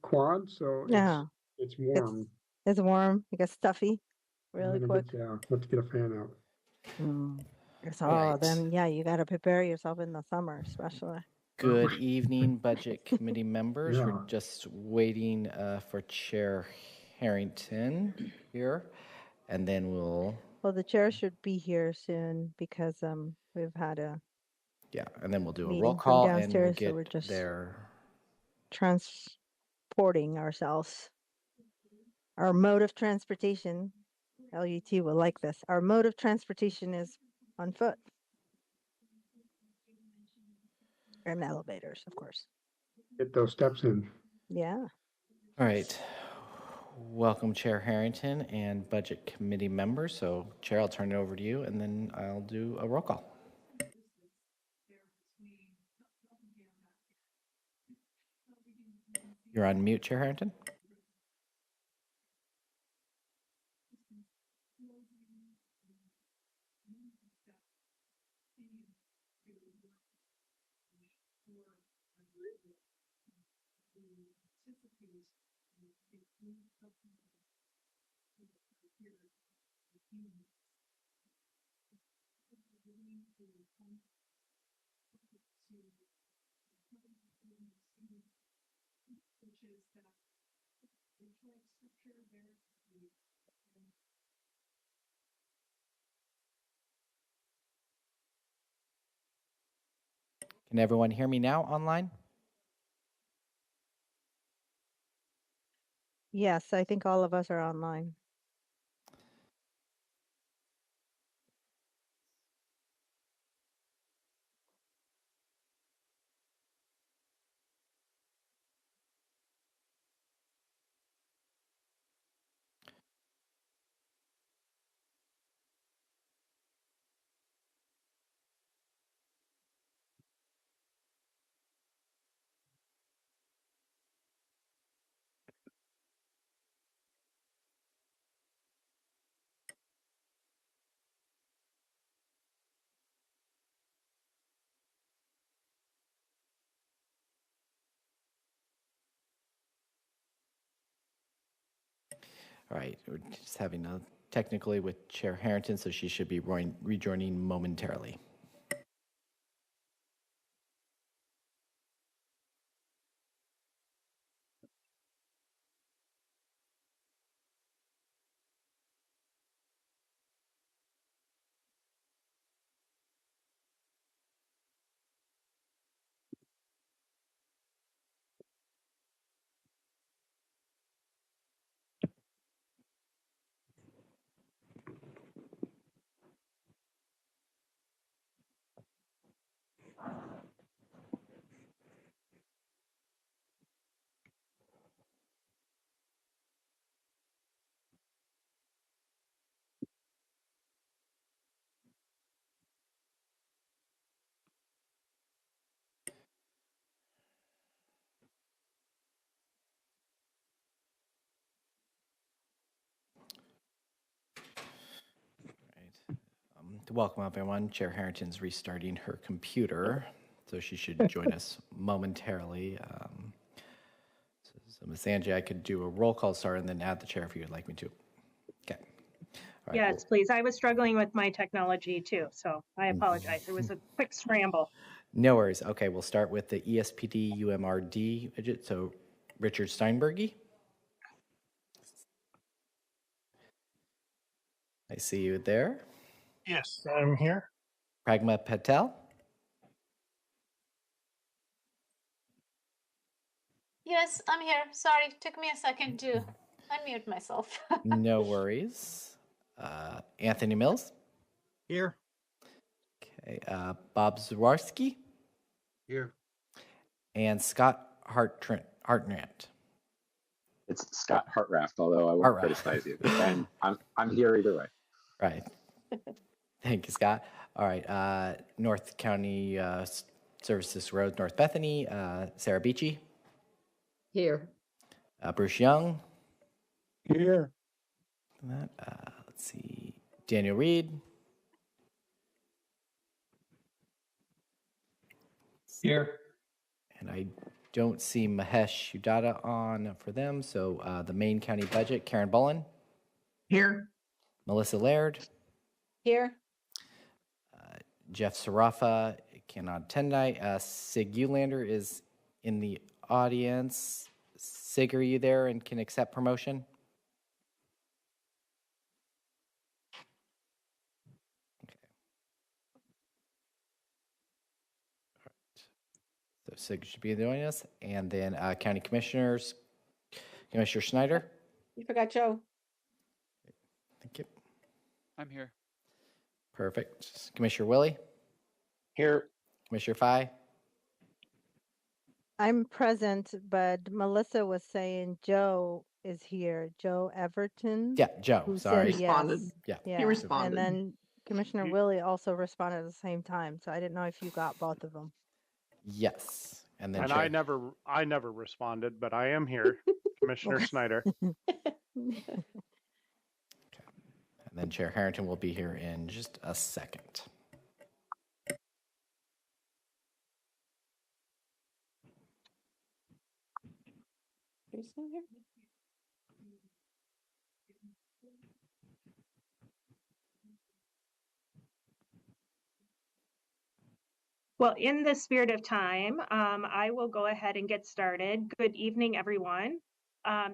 quad, so Yeah. it's warm. It's warm. It gets stuffy really And quick. let's get a fan out. So Right. then, yeah, you got to prepare yourself in the summer, especially. Good evening, Budget Committee members. Yeah. We're just waiting for Chair Harrington here, and then we'll... Well, the chair should be here soon because we've had a Yeah, and then we'll do a roll meeting from call, and we'll downstairs, so get we're just there. transporting ourselves. Our mode of transportation, LUT will like this. Our mode of transportation is on foot. And elevators, of course. Get those steps in. Yeah. All right. Welcome, Chair Harrington and Budget Committee members. So, Chair, I'll turn it over to you, and then I'll do a roll call. You're on mute, Chair Harrington. Can everyone hear me now online? Yes, I think all of us are online. All right, we're just having a technically with Chair Harrington, so she should be rejoining momentarily. To welcome everyone, Chair Harrington's restarting her computer, so she should join us momentarily. So Ms. Angie, I could do a roll call start and then add the chair if you would like me to. Okay. Right, yes, please. I was struggling with my technology too, so I apologize. It was a quick scramble. No worries. Okay, we'll start with the ESPD UMRD widget. So Richard Steinbergy. I see you there. Yes, I'm here. Pragma Patel. Yes, I'm here. Sorry, took me a second to unmute myself. No worries. Anthony Mills. Here. Okay. Bob Zawarski. Here. And Scott Hartrandt. It's Scott Hartraft, although I won't criticize you. And I'm here either way. Right. Thank you, Scott. All right. North County Services Road, North Bethany. Sarah Beachy. Here. Bruce Young. Here. Let's see. Daniel Reed. Here. And I don't see Mahesh Udata on for them, so the Maine County Budget, Karen Bullen, Here. Melissa Laird, Here. Jeff Sarafa cannot attend tonight. Sig Ulander is in the audience. Sig, are you there and can accept promotion? Okay. All right. So Sig should be joining us. And then County Commissioners, Commissioner Schneider. You forgot Joe. Thank you. I'm here. Perfect. Commissioner Willie, Here. Commissioner Fye. I'm present, but Melissa was saying Joe is here. Joe Everton. Yeah, Joe, who sorry. said Responded. yes. Yeah. He responded. And then Commissioner Willie also responded at the same time. So I didn't know if you got both of them. Yes. And then And Chair. I never responded, but I am here, Commissioner Snyder. And then Chair Harrington will be here in just a second. Jason here? Well, in the spirit of time, I will go ahead and get started. Good evening, everyone.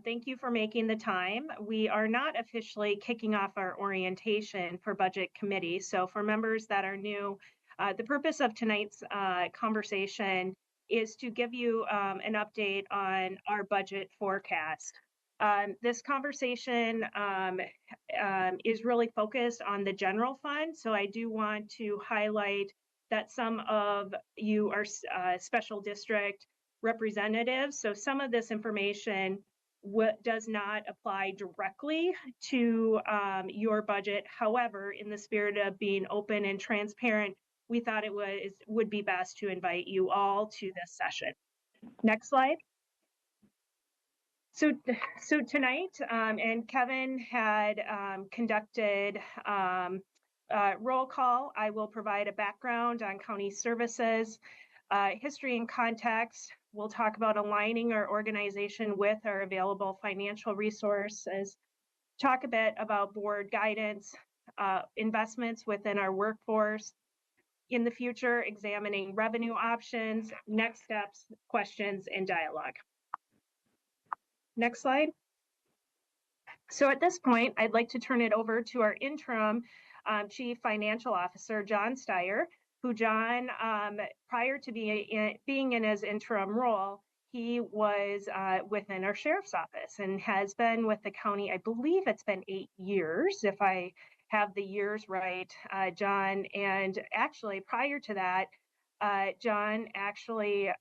Thank you for making the time. We are not officially kicking off our orientation for Budget Committee. So for members that are new, the purpose of tonight's conversation is to give you an update on our budget forecast. This conversation is really focused on the general fund. So I do want to highlight that some of you are special district representatives. So some of this information does not apply directly to your budget. However, in the spirit of being open and transparent, we thought it would be best to invite you all to this session. Next slide. So tonight, and Kevin had conducted roll call. I will provide a background on county services, history and context. We'll talk about aligning our organization with our available financial resources, talk a bit about board guidance, investments within our workforce, in the future, examining revenue options, next steps, questions, and dialogue. Next slide. So at this point, I'd like to turn it over to our interim Chief Financial Officer, John Steyer, who John, prior to being in his interim role, he was within our sheriff's office and has been with the county, I believe it's been 8 years, if I have the years right, John. And actually, prior to that, John actually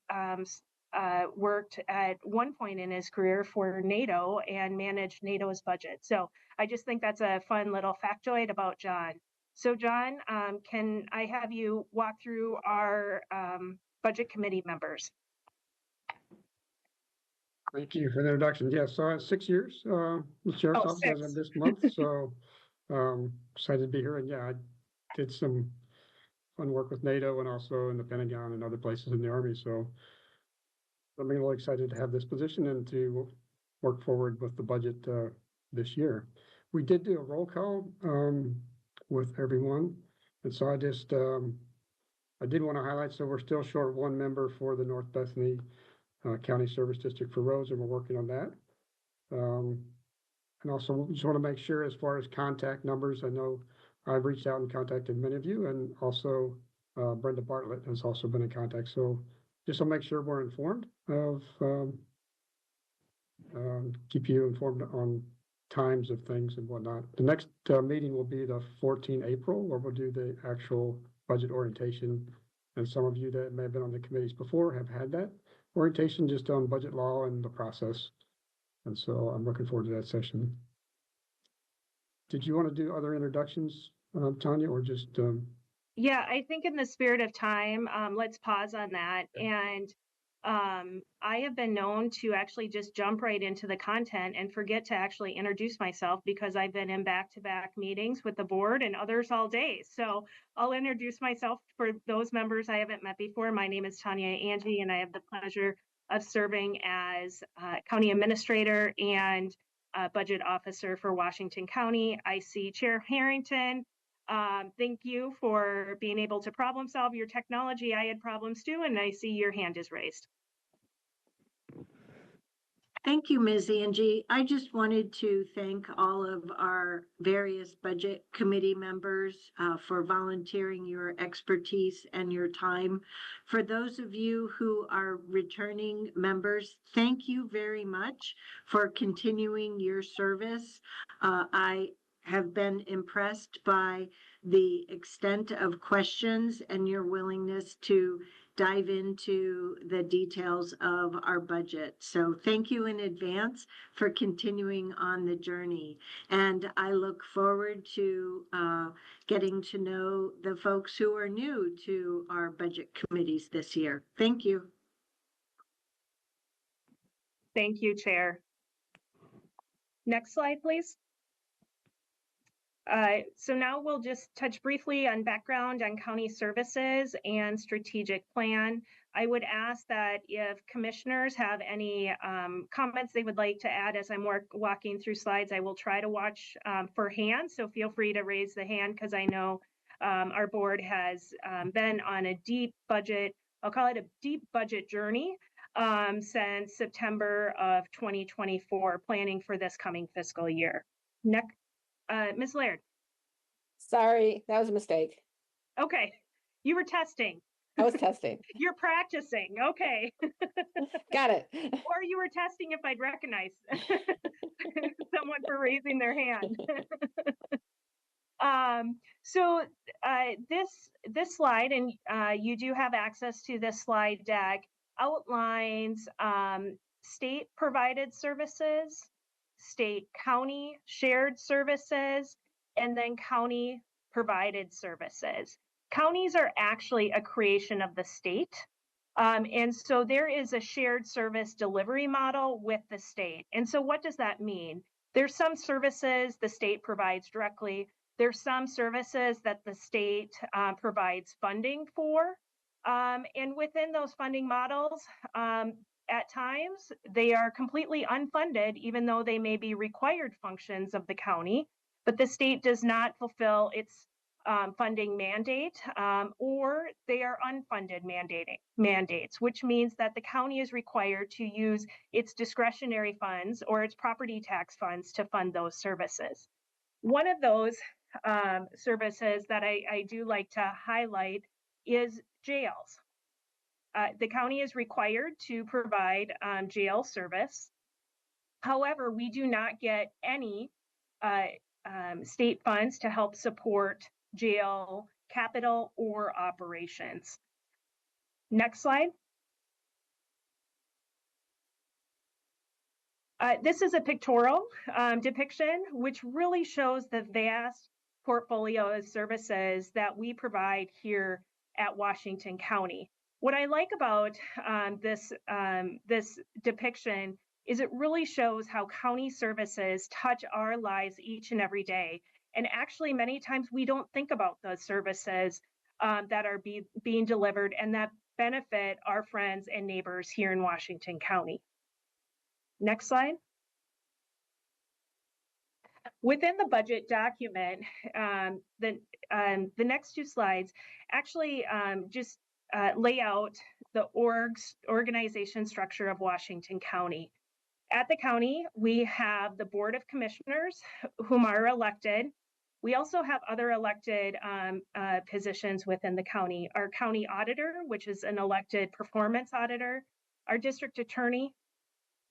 worked at one point in his career for NATO and managed NATO's budget. So I just think that's a fun little factoid about John. So John, can I have you walk through our budget committee members? Thank you for the introduction. Yes, so 6 years, the sheriff's office as of this month, so excited to be here. And yeah, I did some fun work with NATO and also in the Pentagon and other places in the Army. So I'm really excited to have this position and to work forward with the budget this year. We did do a roll call with everyone. And so I just, I did want to highlight, so we're still short one member for the North Bethany County Service District for roads, and we're working on that. And also just want to make sure as far as contact numbers, I know I've reached out and contacted many of you, and also Brenda Bartlett has also been in contact. So just to make sure we're informed of, keep you informed on times of things and whatnot. The next meeting will be the 14th April, where we'll do the actual budget orientation. And some of you that may have been on the committees before have had that orientation just on budget law and the process. And so I'm looking forward to that session. Did you want to do other introductions, Tanya, or just? Yeah, I think in the spirit of time, let's pause on that. And I have been known to actually just jump right into the content and forget to actually introduce myself because I've been in back-to-back meetings with the board and others all day. So I'll introduce myself for those members I haven't met before. My name is Tanya Angie, and I have the pleasure of serving as county administrator and budget officer for Washington County. I see Chair Harrington. Thank you for being able to problem solve your technology. I had problems too, and I see your hand is raised. Thank you, Ms. Angie. I just wanted to thank all of our various budget committee members for volunteering your expertise and your time. For those of you who are returning members, thank you very much for continuing your service. I have been impressed by the extent of questions and your willingness to dive into the details of our budget. So thank you in advance for continuing on the journey. And I look forward to getting to know the folks who are new to our budget committees this year. Thank you. Thank you, Chair. Next slide, please. So now we'll just touch briefly on background on county services and strategic plan. I would ask that if commissioners have any comments they would like to add as I'm walking through slides, I will try to watch for hands. So feel free to raise the hand because I know our board has been on a deep budget, I'll call it a deep budget journey since September of 2024, planning for this coming fiscal year. Next. Ms. Laird. Sorry, that was a mistake. Okay, you were testing. I was testing. You're practicing, okay. Got it. Or you were testing if I'd recognize someone for raising their hand. This slide, and you do have access to this slide deck, outlines state provided services, state county shared services, and then county provided services. Counties are actually a creation of the state. And so there is a shared service delivery model with the state. And so what does that mean? There's some services the state provides directly. There's some services that the state provides funding for. And within those funding models, at times, they are completely unfunded, even though they may be required functions of the county, but the state does not fulfill its funding mandate, or they are unfunded mandates, which means that the county is required to use its discretionary funds or its property tax funds to fund those services. One of those services that I do like to highlight is jails. The county is required to provide jail service. However, we do not get any state funds to help support jail capital or operations. Next slide. This is a pictorial depiction, which really shows the vast portfolio of services that we provide here at Washington County. What I like about this depiction is it really shows how county services touch our lives each and every day. And actually, many times we don't think about those services that are being delivered and that benefit our friends and neighbors here in Washington County. Next slide. Within the budget document, the next two slides actually just lay out the organization structure of Washington County. At the county, we have the Board of Commissioners, whom are elected. We also have other elected positions within the county. Our county auditor, which is an elected performance auditor, our district attorney,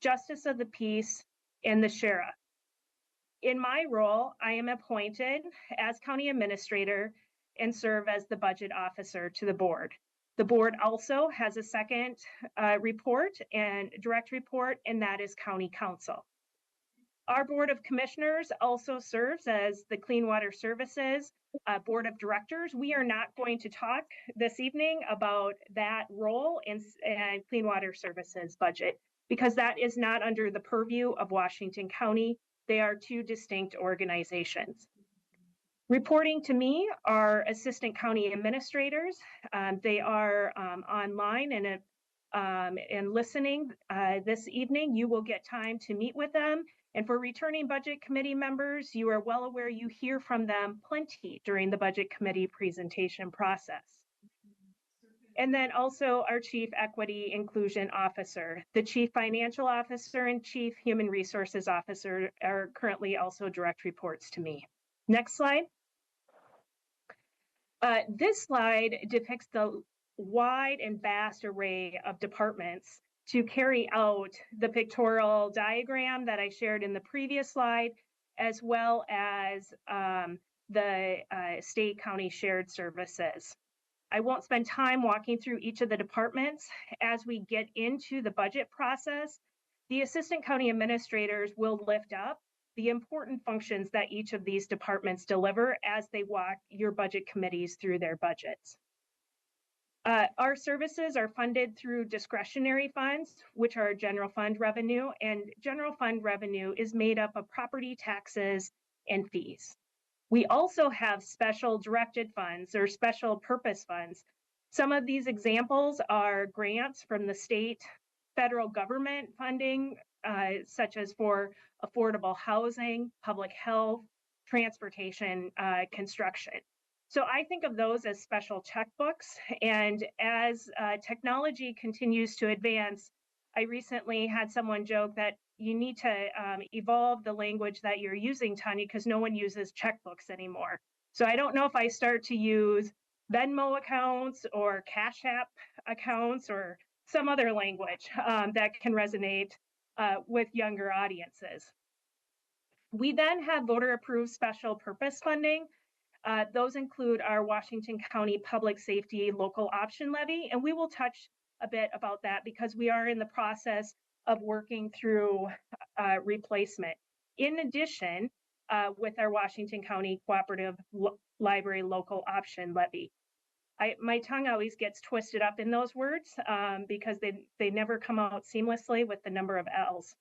justice of the peace, and the sheriff. In my role, I am appointed as county administrator and serve as the budget officer to the board. The board also has a second report and direct report, and that is county council. Our Board of Commissioners also serves as the Clean Water Services Board of Directors. We are not going to talk this evening about that role in Clean Water Services budget because that is not under the purview of Washington County. They are two distinct organizations. Reporting to me are assistant county administrators. They are online and and listening this evening. You will get time to meet with them. And for returning budget committee members, you are well aware you hear from them plenty during the budget committee presentation process. And then also our Chief Equity Inclusion Officer. The Chief Financial Officer and Chief Human Resources Officer are currently also direct reports to me. Next slide. This slide depicts the wide and vast array of departments to carry out the pictorial diagram that I shared in the previous slide, as well as the state county shared services. I won't spend time walking through each of the departments. As we get into the budget process, the assistant county administrators will lift up the important functions that each of these departments deliver as they walk your budget committees through their budgets. Our services are funded through discretionary funds, which are general fund revenue, and general fund revenue is made up of property taxes and fees. We also have special directed funds or special purpose funds. Some of these examples are grants from the state, federal government funding, such as for affordable housing, public health, transportation, construction. So I think of those as special checkbooks. And as technology continues to advance, I recently had someone joke that you need to evolve the language that you're using, Tanya, because no one uses checkbooks anymore. So I don't know if I start to use Venmo accounts or Cash App accounts or some other language that can resonate with younger audiences. We then have voter approved special purpose funding. Those include our Washington County Public Safety Local Option Levy, and we will touch a bit about that because we are in the process of working through replacement. In addition, with our Washington County Cooperative Library Local Option Levy. My tongue always gets twisted up in those words because they never come out seamlessly with the number of L's.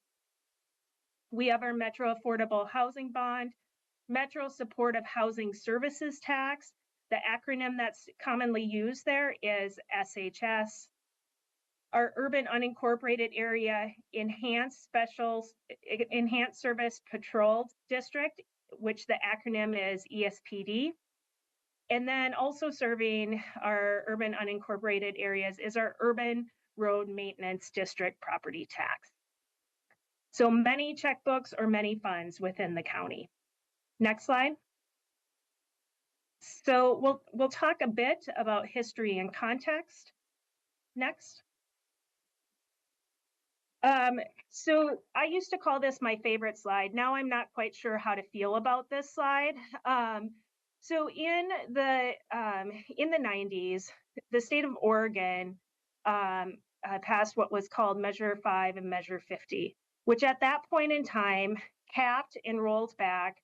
We have our Metro Affordable Housing Bond, Metro Supportive Housing Services Tax. The acronym that's commonly used there is SHS. Our Urban Unincorporated Area Enhanced Service Patrol District, which the acronym is ESPD. And then also serving our urban unincorporated areas is our Urban Road Maintenance District property tax. So many checkbooks or many funds within the county. Next slide. So we'll talk a bit about history and context. Next. So I used to call this my favorite slide. Now I'm not quite sure how to feel about this slide. So in the 90s, the state of Oregon passed what was called Measure 5 and Measure 50, which at that point in time capped and rolled back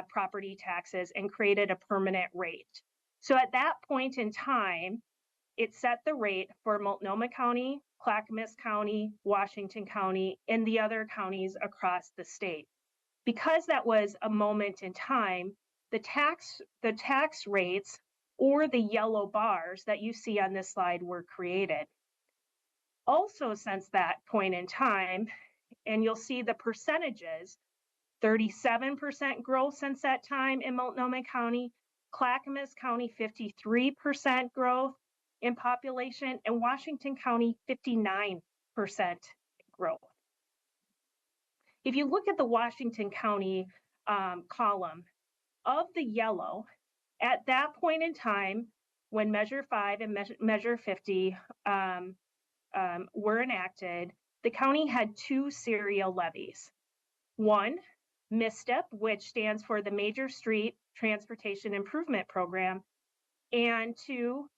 property taxes and created a permanent rate. So at that point in time, it set the rate for Multnomah County, Clackamas County, Washington County, and the other counties across the state. Because that was a moment in time, the tax rates or the yellow bars that you see on this slide were created. Also, since that point in time, and you'll see the percentages, 37% growth since that time in Multnomah County, Clackamas County 53% growth in population, and Washington County 59% growth. If you look at the Washington County column, of the yellow, at that point in time, when Measure 5 and Measure 50 were enacted, the county had two serial levies. One, MISTIP, which stands for the Major Street Transportation Improvement Program, and two,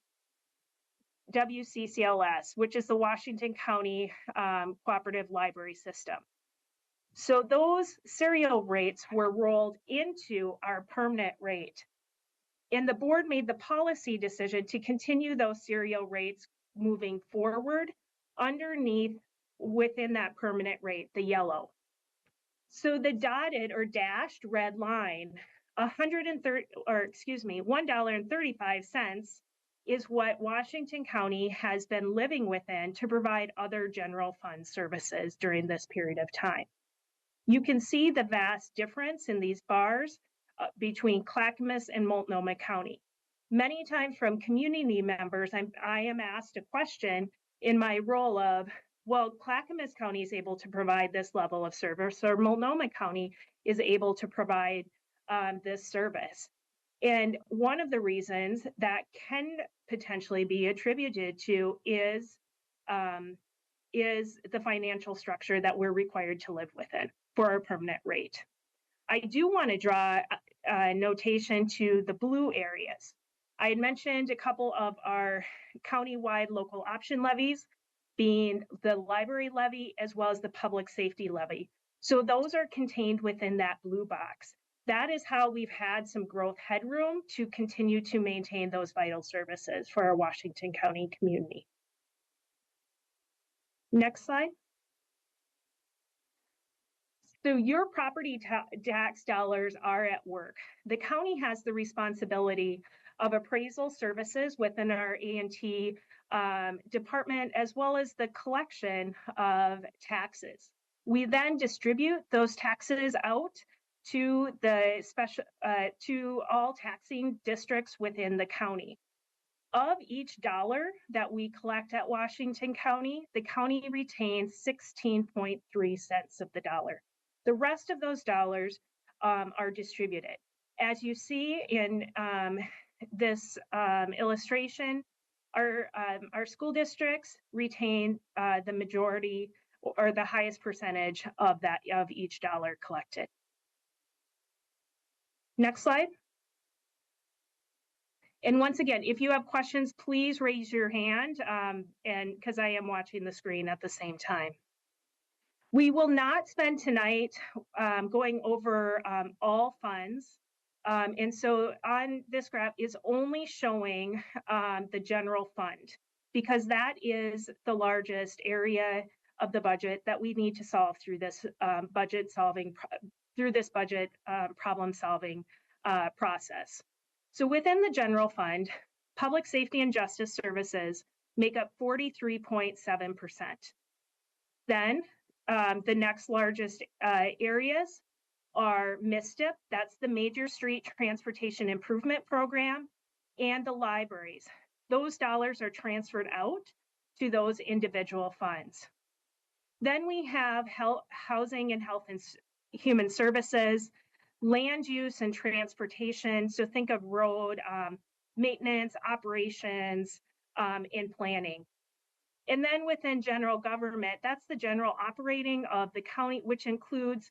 WCCLS, which is the Washington County Cooperative Library System. So those serial rates were rolled into our permanent rate. And the board made the policy decision to continue those serial rates moving forward underneath within that permanent rate, the yellow. So the dotted or dashed red line, $1.35 is what Washington County has been living within to provide other general fund services during this period of time. You can see the vast difference in these bars between Clackamas and Multnomah County. Many times from community members, I am asked a question in my role of, well, Clackamas County is able to provide this level of service, or Multnomah County is able to provide this service. And one of the reasons that can potentially be attributed to is the financial structure that we're required to live within for our permanent rate. I do want to draw a notation to the blue areas. I had mentioned a couple of our countywide local option levies, being the library levy as well as the public safety levy. So those are contained within that blue box. That is how we've had some growth headroom to continue to maintain those vital services for our Washington County community. Next slide. So your property tax dollars are at work. The county has the responsibility of appraisal services within our A&T department, as well as the collection of taxes. We then distribute those taxes out to the to all taxing districts within the county. Of each dollar that we collect at Washington County, the county retains 16.3 cents of the dollar. The rest of those dollars are distributed. As you see in this illustration, our school districts retain the majority or the highest percentage of each dollar collected. Next slide. And once again, if you have questions, please raise your hand, and because I am watching the screen at the same time. We will not spend tonight going over all funds. And so on this graph is only showing the general fund, because that is the largest area of the budget that we need to solve through this problem solving process. So within the general fund, public safety and justice services make up 43.7%. Then the next largest areas are MISTIP, that's the Major Street Transportation Improvement Program, and the libraries. Those dollars are transferred out to those individual funds. Then we have housing and health and human services, land use and transportation. So think of road maintenance, operations, and planning. And then within general government, that's the general operating of the county, which includes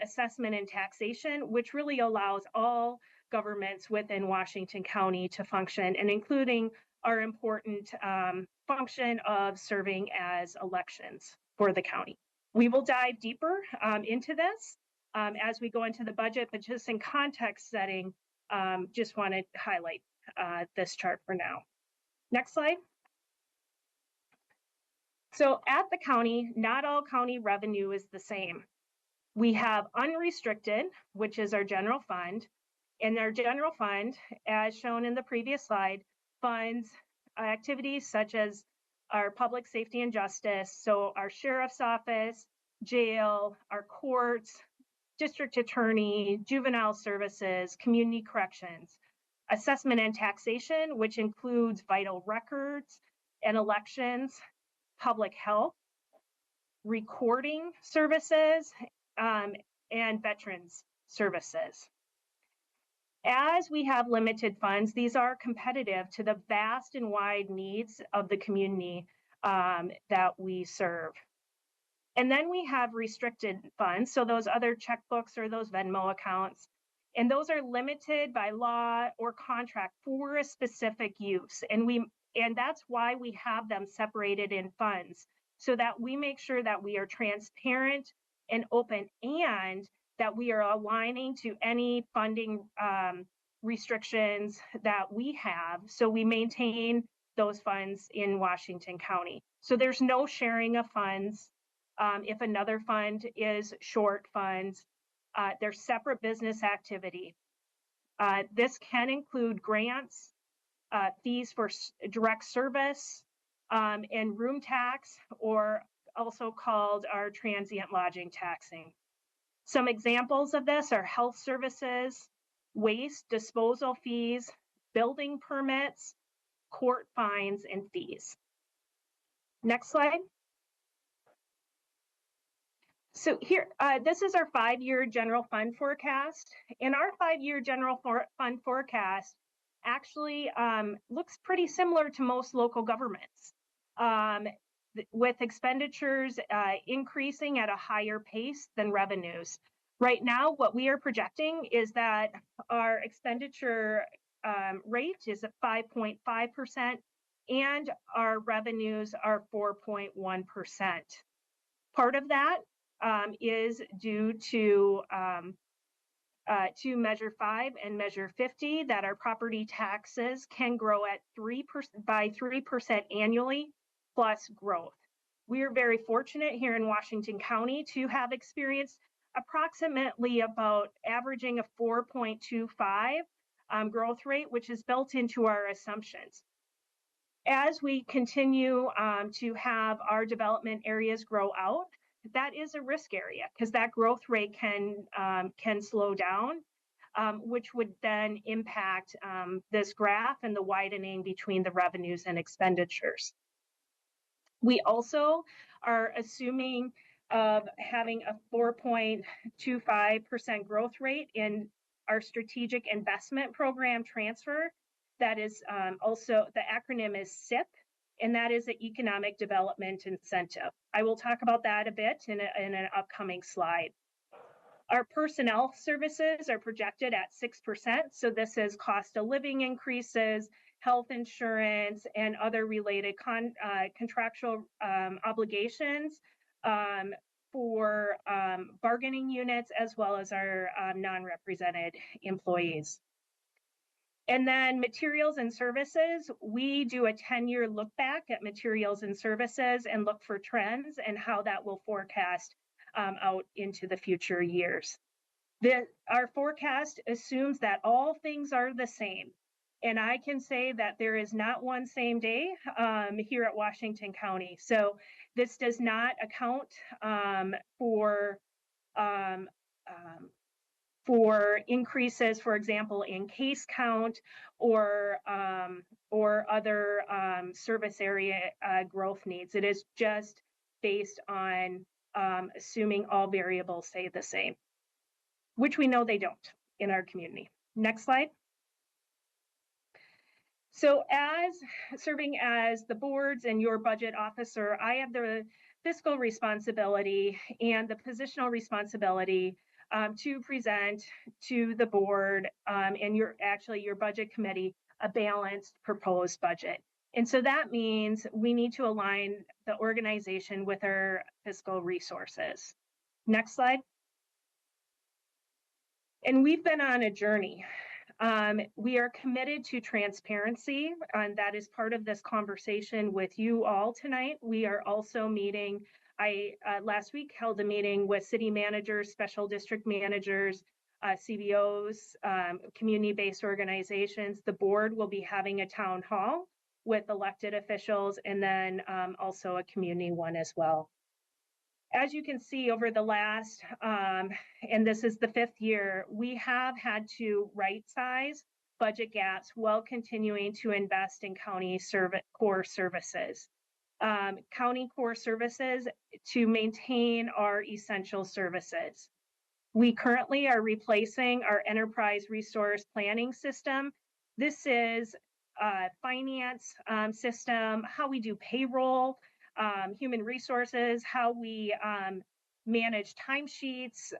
assessment and taxation, which really allows all governments within Washington County to function, and including our important function of serving as elections for the county. We will dive deeper into this as we go into the budget, but just in context setting, just want to highlight this chart for now. Next slide. So at the county, not all county revenue is the same. We have unrestricted, which is our general fund, and our general fund, as shown in the previous slide, funds activities such as our public safety and justice, so our sheriff's office, jail, our courts, district attorney, juvenile services, community corrections, assessment and taxation, which includes vital records and elections, public health, recording services, and veterans services. As we have limited funds, these are competitive to the vast and wide needs of the community that we serve. And then we have restricted funds, so those other checkbooks or those Venmo accounts, and those are limited by law or contract for a specific use. And that's why we have them separated in funds, so that we make sure that we are transparent and open, and that we are aligning to any funding restrictions that we have, so we maintain those funds in Washington County. So there's no sharing of funds. If another fund is short funds, they're separate business activity. This can include grants, fees for direct service, and room tax, or also called our transient lodging taxing. Some examples of this are health services, waste disposal fees, building permits, court fines, and fees. Next slide. So here, this is our 5-year general fund forecast. And our 5-year general fund forecast actually looks pretty similar to most local governments, with expenditures increasing at a higher pace than revenues. Right now, what we are projecting is that our expenditure rate is at 5.5%, and our revenues are 4.1%. Part of that is due to Measure 5 and Measure 50, that our property taxes can grow at 3% by 3% annually, plus growth. We are very fortunate here in Washington County to have experienced approximately about averaging a 4.25 growth rate, which is built into our assumptions. As we continue to have our development areas grow out, that is a risk area, because that growth rate can slow down, which would then impact this graph and the widening between the revenues and expenditures. We also are assuming having a 4.25% growth rate in our strategic investment program transfer. That is also, the acronym is SIP, and that is the Economic Development Incentive. I will talk about that a bit in an upcoming slide. Our personnel services are projected at 6%. So this is cost of living increases, health insurance, and other related contractual obligations for bargaining units, as well as our non-represented employees. And then materials and services, we do a 10-year look back at materials and services and look for trends and how that will forecast out into the future years. Our forecast assumes that all things are the same. And I can say that there is not one same day here at Washington County. So this does not account for increases, for example, in case count or other service area growth needs. It is just based on assuming all variables stay the same, which we know they don't in our community. Next slide. So as serving as the board's and your budget officer, I have the fiscal responsibility and the positional responsibility to present to the board and your budget committee a balanced proposed budget. And so that means we need to align the organization with our fiscal resources. Next slide. And we've been on a journey. We are committed to transparency, and that is part of this conversation with you all tonight. We are also meeting, last week held a meeting with city managers, special district managers, CBOs, community-based organizations. The board will be having a town hall with elected officials, and then also a community one as well. As you can see, over the last, and this is the 5th year, we have had to right-size budget gaps while continuing to invest in county core services. County core services to maintain our essential services. We currently are replacing our enterprise resource planning system. This is a finance system, how we do payroll, human resources, how we manage timesheets,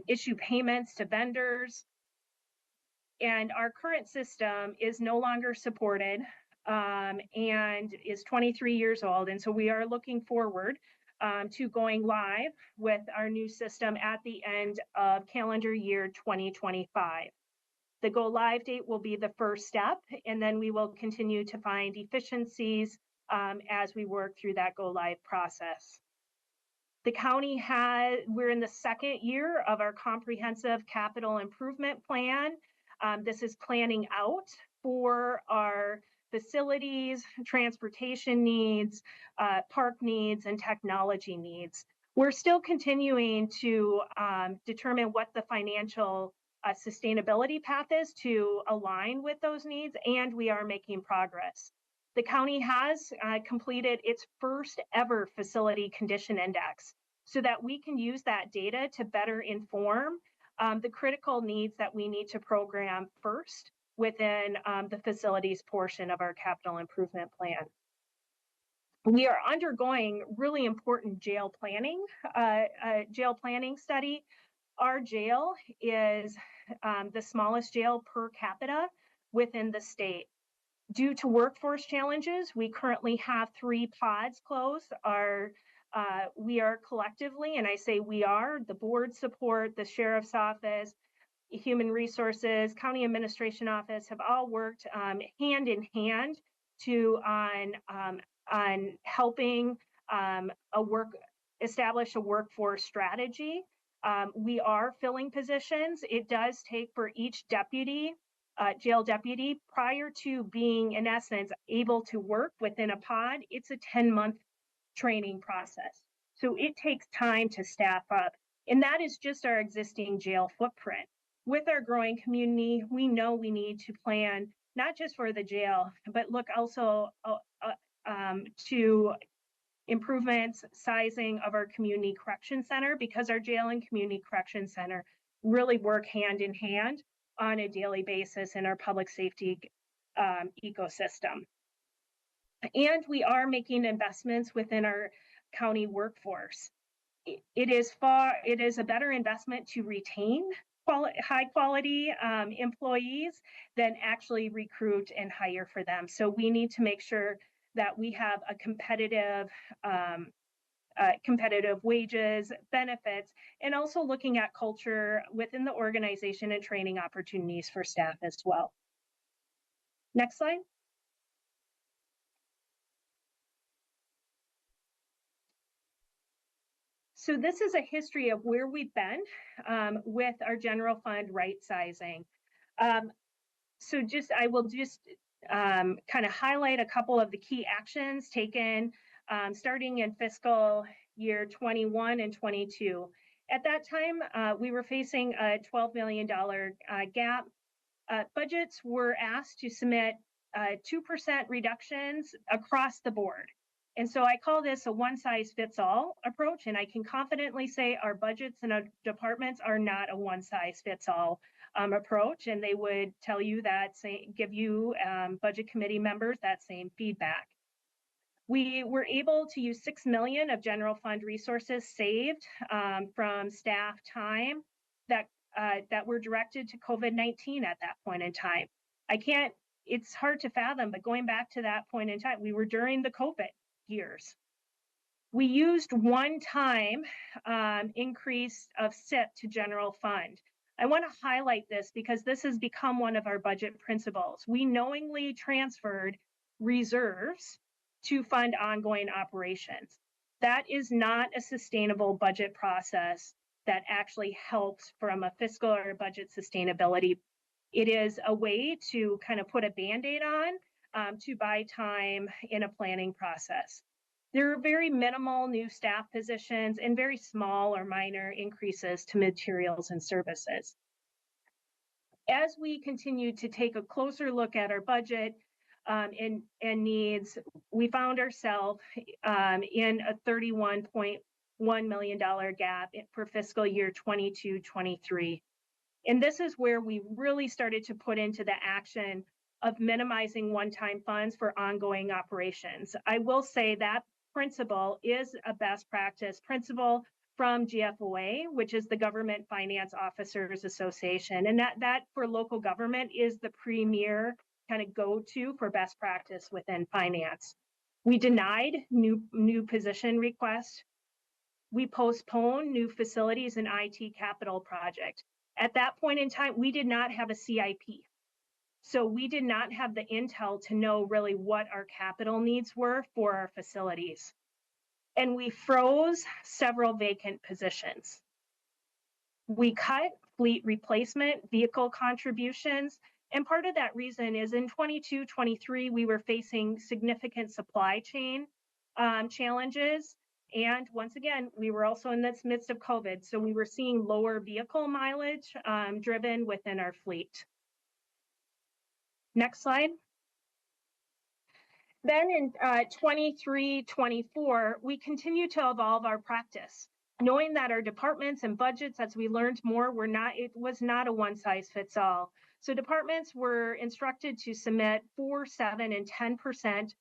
issue payments to vendors. And our current system is no longer supported and is 23 years old. And so we are looking forward to going live with our new system at the end of calendar year 2025. The go live date will be the first step, and then we will continue to find efficiencies as we work through that go live process. The county we're in the 2nd year of our comprehensive capital improvement plan. This is planning out for our facilities, transportation needs, park needs, and technology needs. We're still continuing to determine what the financial sustainability path is to align with those needs, and we are making progress. The county has completed its first ever facility condition index so that we can use that data to better inform the critical needs that we need to program first within the facilities portion of our capital improvement plan. We are undergoing really important jail planning study. Our jail is the smallest jail per capita within the state. Due to workforce challenges, we currently have 3 pods closed. We are collectively, and I say we are, the board support, the sheriff's office, human resources, county administration office have all worked hand in hand on helping establish a workforce strategy. We are filling positions. It does take for each deputy, jail deputy, prior to being, in essence, able to work within a pod, it's a 10-month training process. So it takes time to staff up. And that is just our existing jail footprint. With our growing community, we know we need to plan not just for the jail, but look also to improvements, sizing of our community correction center, because our jail and community correction center really work hand in hand on a daily basis in our public safety ecosystem. And we are making investments within our county workforce. It is a better investment to retain high quality employees than actually recruit and hire for them. So we need to make sure that we have a competitive wages, benefits, and also looking at culture within the organization and training opportunities for staff as well. Next slide. So this is a history of where we've been with our general fund right sizing. I will just kind of highlight a couple of the key actions taken starting in fiscal year 21 and 22. At that time, we were facing a $12 million gap. Budgets were asked to submit 2% reductions across the board. And so I call this a one-size-fits-all approach, and I can confidently say our budgets and our departments are not a one-size-fits-all approach, and they would tell you that, give you budget committee members that same feedback. We were able to use $6 million of general fund resources saved from staff time that were directed to COVID-19 at that point in time. It's hard to fathom, but going back to that point in time, we were during the COVID years. We used one-time increase of SIP to general fund. I want to highlight this because this has become one of our budget principles. We knowingly transferred reserves to fund ongoing operations. That is not a sustainable budget process that actually helps from a fiscal or budget sustainability. It is a way to kind of put a Band-Aid on to buy time in a planning process. There are very minimal new staff positions and very small or minor increases to materials and services. As we continue to take a closer look at our budget and needs, we found ourselves in a $31.1 million gap for fiscal year 22-23. And this is where we really started to put into the action of minimizing one-time funds for ongoing operations. I will say that principle is a best practice principle from GFOA, which is the Government Finance Officers Association. And that for local government is the premier kind of go-to for best practice within finance. We denied new position requests. We postponed new facilities and IT capital project. At that point in time, we did not have a CIP. So we did not have the intel to know really what our capital needs were for our facilities. And we froze several vacant positions. We cut fleet replacement vehicle contributions. And part of that reason is in 22-23, we were facing significant supply chain challenges. And once again, we were also in this midst of COVID. So we were seeing lower vehicle mileage driven within our fleet. Next slide. Then in 23-24, we continue to evolve our practice, knowing that our departments and budgets, as we learned more, it was not a one size fits all. So departments were instructed to submit 4, 7, and 10%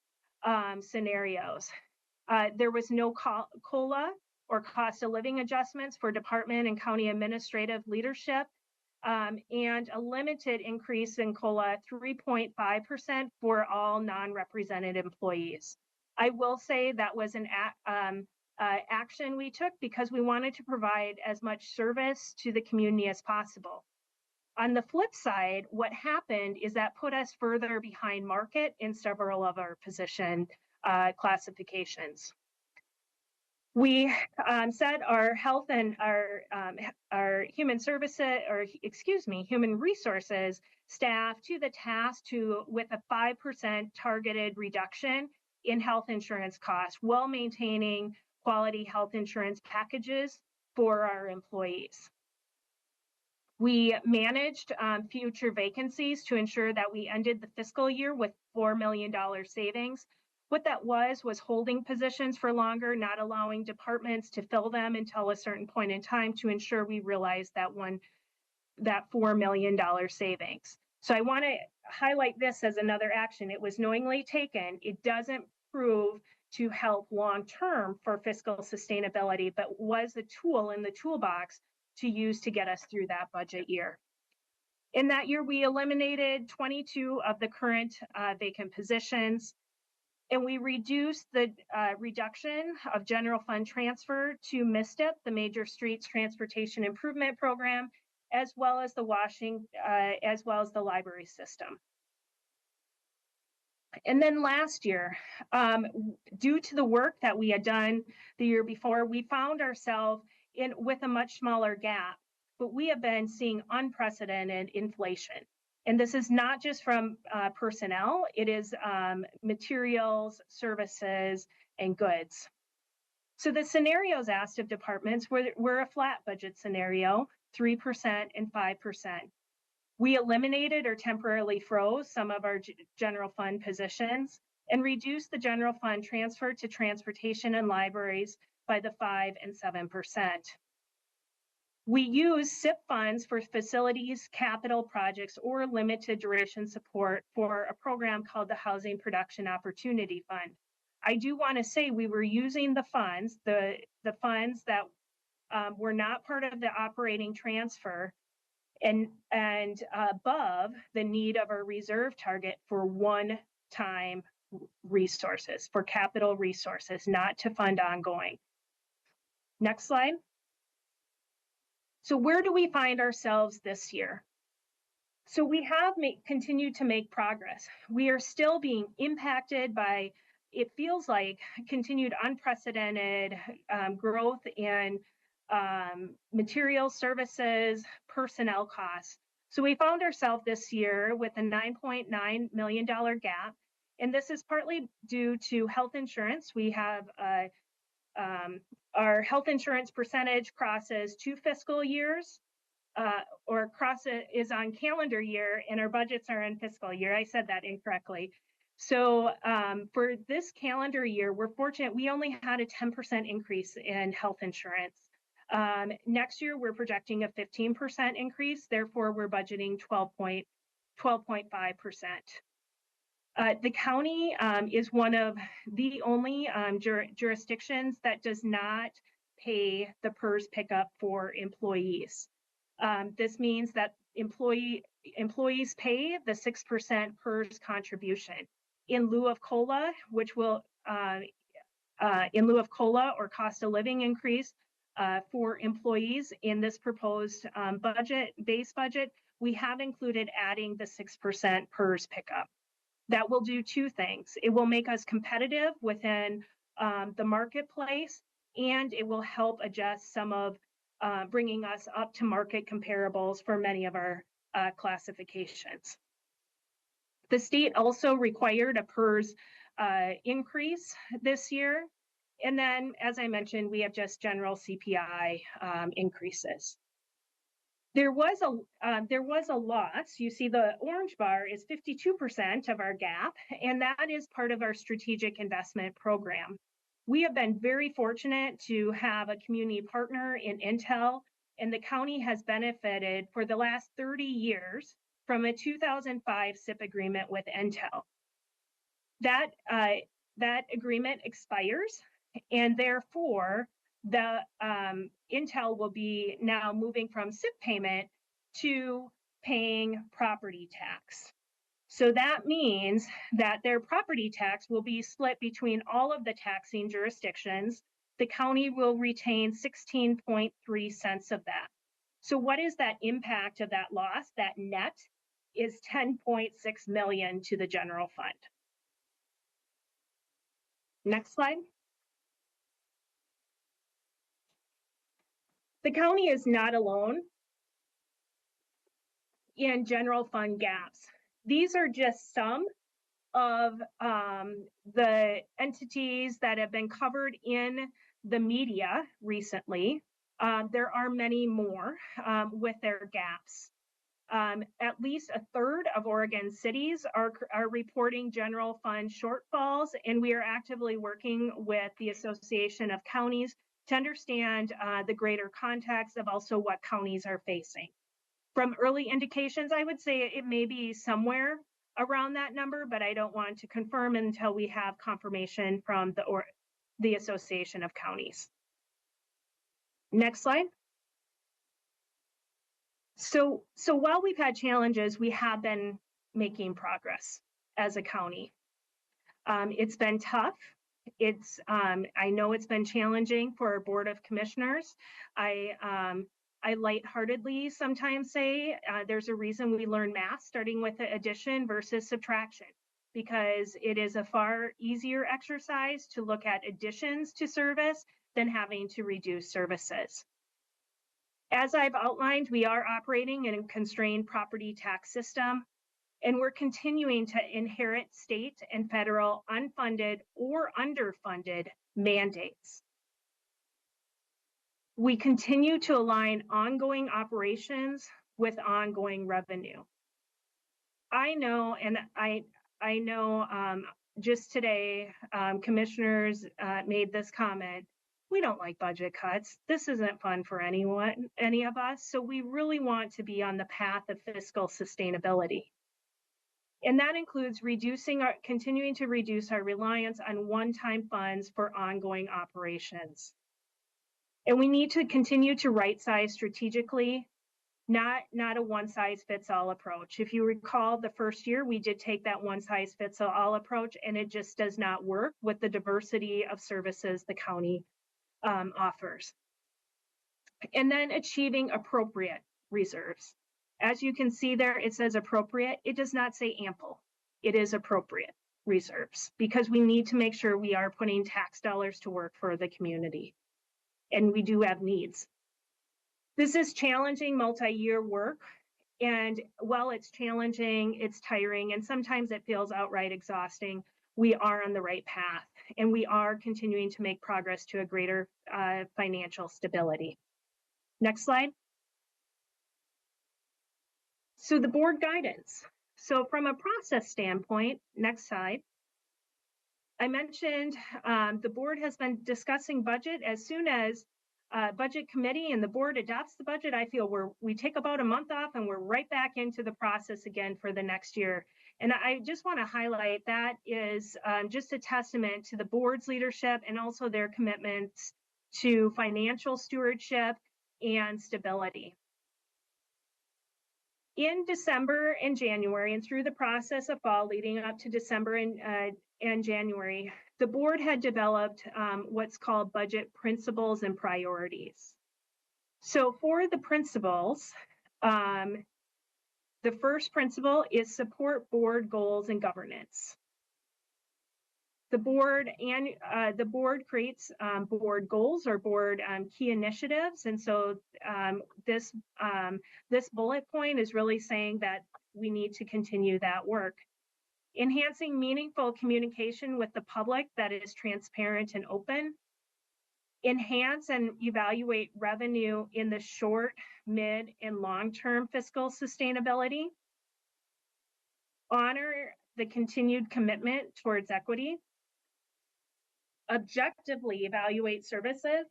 scenarios. There was no COLA or cost of living adjustments for department and county administrative leadership, and a limited increase in COLA, 3.5% for all non-represented employees. I will say that was an action we took because we wanted to provide as much service to the community as possible. On the flip side, what happened is that put us further behind market in several of our position classifications. We set our health and our human resources staff to the task with a 5% targeted reduction in health insurance costs while maintaining quality health insurance packages for our employees. We managed future vacancies to ensure that we ended the fiscal year with $4 million savings. What that was holding positions for longer, not allowing departments to fill them until a certain point in time to ensure we realized that $4 million savings. So I want to highlight this as another action. It was knowingly taken. It doesn't prove to help long-term for fiscal sustainability, but was a tool in the toolbox to use to get us through that budget year. In that year, we eliminated 22 of the current vacant positions. And we reduced the reduction of general fund transfer to MISTIP, the Major Streets Transportation Improvement Program, as well as the library system. And then last year, due to the work that we had done the year before, we found ourselves with a much smaller gap, but we have been seeing unprecedented inflation. And this is not just from personnel, it is materials, services, and goods. So the scenarios asked of departments were a flat budget scenario, 3% and 5%. We eliminated or temporarily froze some of our general fund positions and reduced the general fund transfer to transportation and libraries by the 5 and 7%. We use SIP funds for facilities, capital projects, or limited duration support for a program called the Housing Production Opportunity Fund. I do want to say we were using the funds, the funds that were not part of the operating transfer and above the need of our reserve target for one-time resources, for capital resources, not to fund ongoing. Next slide. So where do we find ourselves this year? So we have continued to make progress. We are still being impacted by, it feels like, continued unprecedented growth in material services, personnel costs. So we found ourselves this year with a $9.9 million gap. And this is partly due to health insurance. We have our health insurance percentage crosses 2 fiscal years, is on calendar year, and our budgets are in fiscal year. I said that incorrectly. So for this calendar year, we're fortunate we only had a 10% increase in health insurance. Next year, we're projecting a 15% increase. Therefore, we're budgeting 12.5%. The county is one of the only jurisdictions that does not pay the PERS pickup for employees. This means that employees pay the 6% PERS contribution in lieu of COLA, in lieu of COLA or cost of living increase for employees in this proposed base budget. We have included adding the 6% PERS pickup. That will do 2 things. It will make us competitive within the marketplace, and it will help adjust some of bringing us up to market comparables for many of our classifications. The state also required a PERS increase this year. And then, as I mentioned, we have just general CPI increases. There was a loss. You see the orange bar is 52% of our gap, and that is part of our strategic investment program. We have been very fortunate to have a community partner in Intel, and the county has benefited for the last 30 years from a 2005 SIP agreement with Intel. That agreement expires, and therefore the Intel will be now moving from SIP payment to paying property tax. So that means that their property tax will be split between all of the taxing jurisdictions. The county will retain 16.3 cents of that. So what is that impact of that loss? That net is 10.6 million to the general fund. Next slide. The county is not alone in general fund gaps. These are just some of the entities that have been covered in the media recently. There are many more with their gaps. At least a third of Oregon cities are reporting general fund shortfalls, and we are actively working with the Association of Counties to understand the greater context of also what counties are facing. From early indications, I would say it may be somewhere around that number, but I don't want to confirm until we have confirmation from the Association of Counties. Next slide. So while we've had challenges, we have been making progress as a county. It's been tough. I know it's been challenging for our Board of Commissioners. I lightheartedly sometimes say there's a reason we learn math starting with addition versus subtraction, because it is a far easier exercise to look at additions to service than having to reduce services. As I've outlined, we are operating in a constrained property tax system, and we're continuing to inherit state and federal unfunded or underfunded mandates. We continue to align ongoing operations with ongoing revenue. I know, and I know just today, commissioners made this comment, we don't like budget cuts. This isn't fun for any of us. So we really want to be on the path of fiscal sustainability. And that includes continuing to reduce our reliance on one-time funds for ongoing operations. And we need to continue to right-size strategically, not a one-size-fits-all approach. If you recall, the first year we did take that one-size-fits-all approach, and it just does not work with the diversity of services the county offers. And then achieving appropriate reserves. As you can see there, it says appropriate. It does not say ample. It is appropriate reserves, because we need to make sure we are putting tax dollars to work for the community. And we do have needs. This is challenging multi-year work. And while it's challenging, it's tiring, and sometimes it feels outright exhausting, we are on the right path, and we are continuing to make progress to a greater financial stability. Next slide. So the board guidance. So from a process standpoint, next slide. I mentioned the board has been discussing budget. As soon as budget committee and the board adopts the budget, I feel we take about a month off and we're right back into the process again for the next year. And I just want to highlight that is just a testament to the board's leadership and also their commitments to financial stewardship and stability. In December and January, and through the process of fall leading up to December and January, the board had developed what's called budget principles and priorities. So for the principles, the first principle is support board goals and governance. The board creates board goals or board key initiatives, and so this bullet point is really saying that we need to continue that work. Enhancing meaningful communication with the public that is transparent and open. Enhance and evaluate revenue in the short, mid, and long-term fiscal sustainability. Honor the continued commitment towards equity. Objectively evaluate services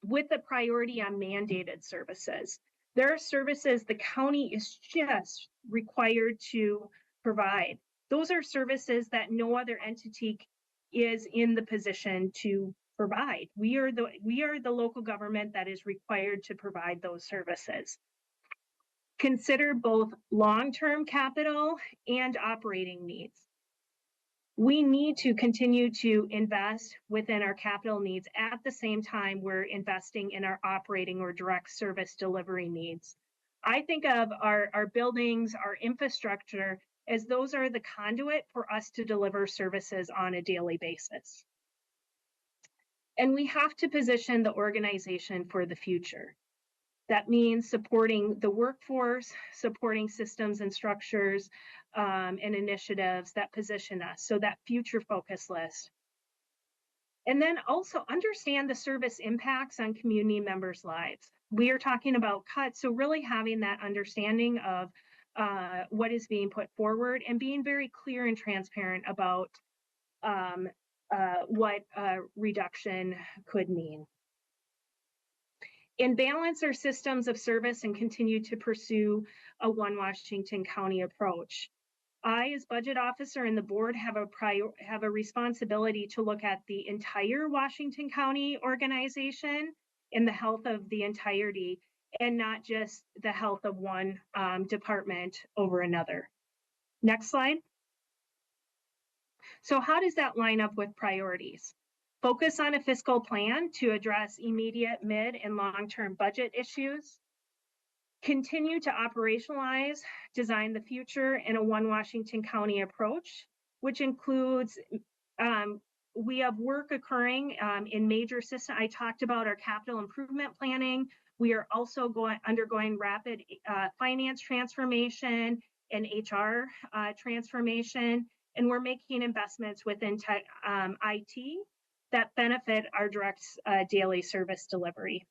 with a priority on mandated services. There are services the county is just required to provide. Those are services that no other entity is in the position to provide. We are the local government that is required to provide those services. Consider both long-term capital and operating needs. We need to continue to invest within our capital needs at the same time we're investing in our operating or direct service delivery needs. I think of our buildings, our infrastructure, as those are the conduit for us to deliver services on a daily basis. And we have to position the organization for the future. That means supporting the workforce, supporting systems and structures and initiatives that position us, so that future focus list. And then also understand the service impacts on community members' lives. We are talking about cuts, so really having that understanding of what is being put forward and being very clear and transparent about what reduction could mean. And balance our systems of service and continue to pursue a One Washington County approach. I, as budget officer, and the board have a responsibility to look at the entire Washington County organization and the health of the entirety, and not just the health of one department over another. Next slide. So how does that line up with priorities? Focus on a fiscal plan to address immediate, mid, and long-term budget issues. Continue to operationalize, design the future in a One Washington County approach, which includes, we have work occurring in major systems. I talked about our capital improvement planning. We are also undergoing rapid finance transformation and HR transformation, and we're making investments within IT that benefit our direct daily service delivery.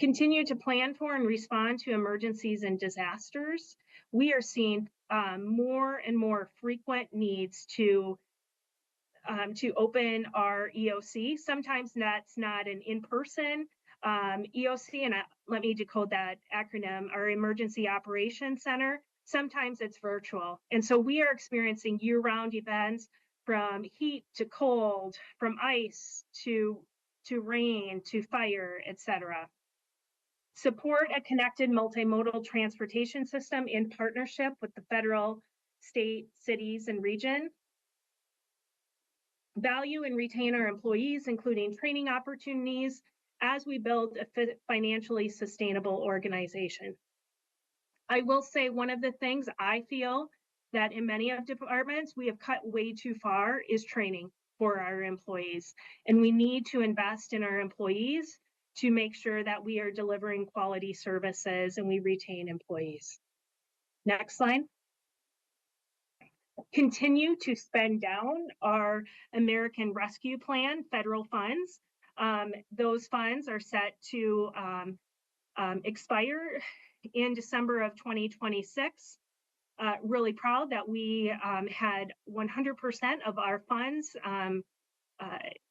Continue to plan for and respond to emergencies and disasters. We are seeing more and more frequent needs to open our EOC. Sometimes that's not an in-person EOC, and let me decode that acronym, our Emergency Operations Center. Sometimes it's virtual. And so we are experiencing year-round events, from heat to cold, from ice to rain to fire, etc. Support a connected multimodal transportation system in partnership with the federal, state, cities, and region. Value and retain our employees, including training opportunities, as we build a financially sustainable organization. I will say one of the things I feel that in many of departments we have cut way too far is training for our employees. And we need to invest in our employees to make sure that we are delivering quality services and we retain employees. Next slide. Continue to spend down our American Rescue Plan federal funds. Those funds are set to expire in December of 2026. Really proud that we had 100% of our funds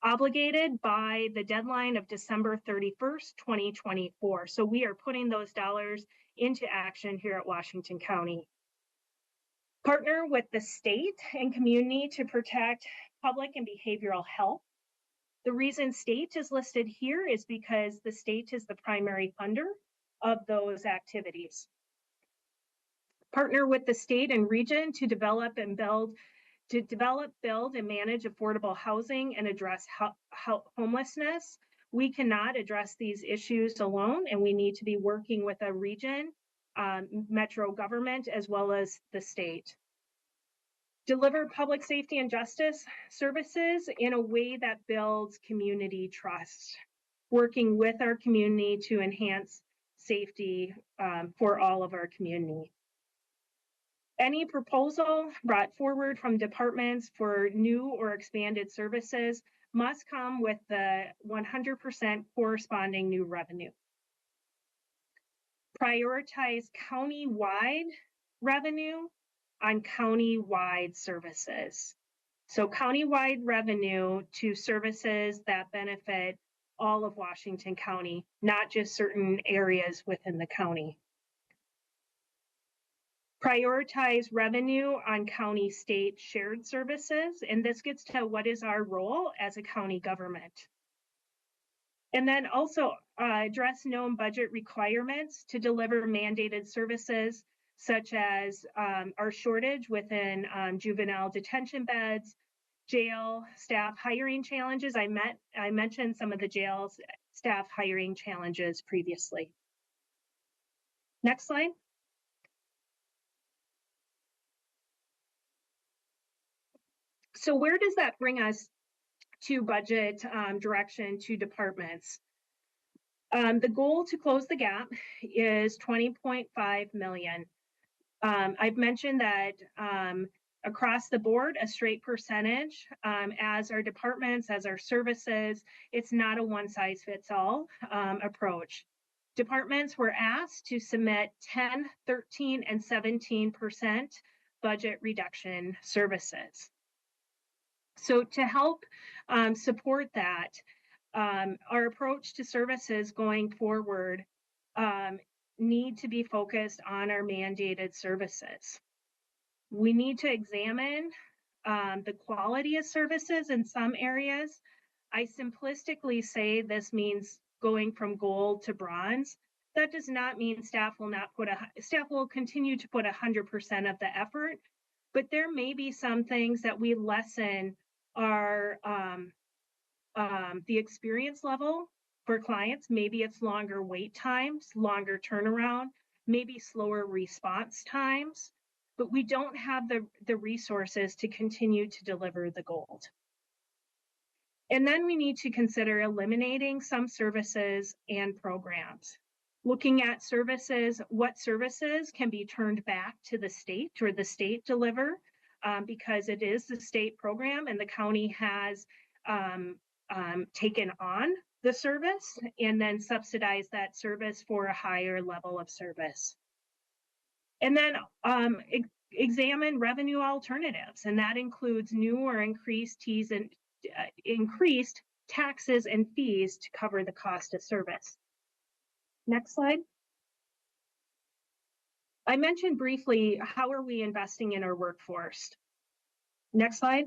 obligated by the deadline of December 31st, 2024. So we are putting those dollars into action here at Washington County. Partner with the state and community to protect public and behavioral health. The reason state is listed here is because the state is the primary funder of those activities. Partner with the state and region to develop, build, and manage affordable housing and address homelessness. We cannot address these issues alone, and we need to be working with a region, metro government, as well as the state. Deliver public safety and justice services in a way that builds community trust, working with our community to enhance safety for all of our community. Any proposal brought forward from departments for new or expanded services must come with the 100% corresponding new revenue. Prioritize county-wide revenue on county-wide services. So county-wide revenue to services that benefit all of Washington County, not just certain areas within the county. Prioritize revenue on county state shared services, and this gets to what is our role as a county government. And then also address known budget requirements to deliver mandated services, such as our shortage within juvenile detention beds, jail staff hiring challenges. I mentioned some of the jail staff hiring challenges previously. Next slide. So where does that bring us to budget direction to departments? The goal to close the gap is 20.5 million. I've mentioned that across the board, a straight percentage as our departments, as our services, it's not a one size fits all approach. Departments were asked to submit 10, 13, and 17% budget reduction services. So to help support that, our approach to services going forward need to be focused on our mandated services. We need to examine the quality of services in some areas. I simplistically say this means going from gold to bronze. That does not mean staff will continue to put 100% of the effort, but there may be some things that we lessen our the experience level for clients. Maybe it's longer wait times, longer turnaround, maybe slower response times, but we don't have the resources to continue to deliver the gold. And then we need to consider eliminating some services and programs. Looking at services, what services can be turned back to the state or the state deliver because it is the state program and the county has taken on the service and then subsidize that service for a higher level of service. And then examine revenue alternatives, and that includes new or increased taxes and fees to cover the cost of service. Next slide. I mentioned briefly, how are we investing in our workforce? Next slide.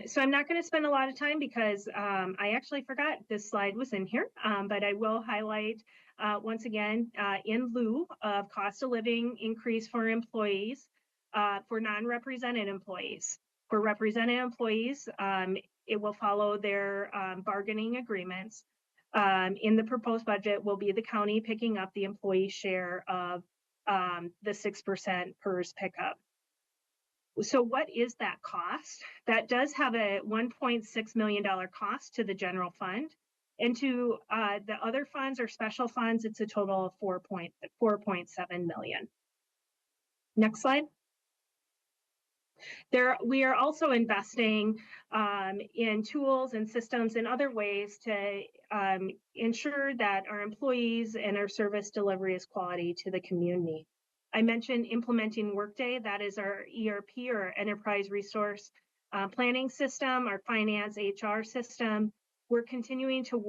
So I'm not going to spend a lot of time because I actually forgot this slide was in here, but I will highlight once again, in lieu of cost of living increase for employees, for non-represented employees. For represented employees, it will follow their bargaining agreements. In the proposed budget will be the county picking up the employee share of the 6% PERS pickup. So what is that cost? That does have a $1.6 million cost to the general fund. And to the other funds or special funds, it's a total of 4.7 million. Next slide. We are also investing in tools and systems and other ways to ensure that our employees and our service delivery is quality to the community. I mentioned implementing Workday. That is our ERP or enterprise resource planning system, our finance HR system. We're continuing to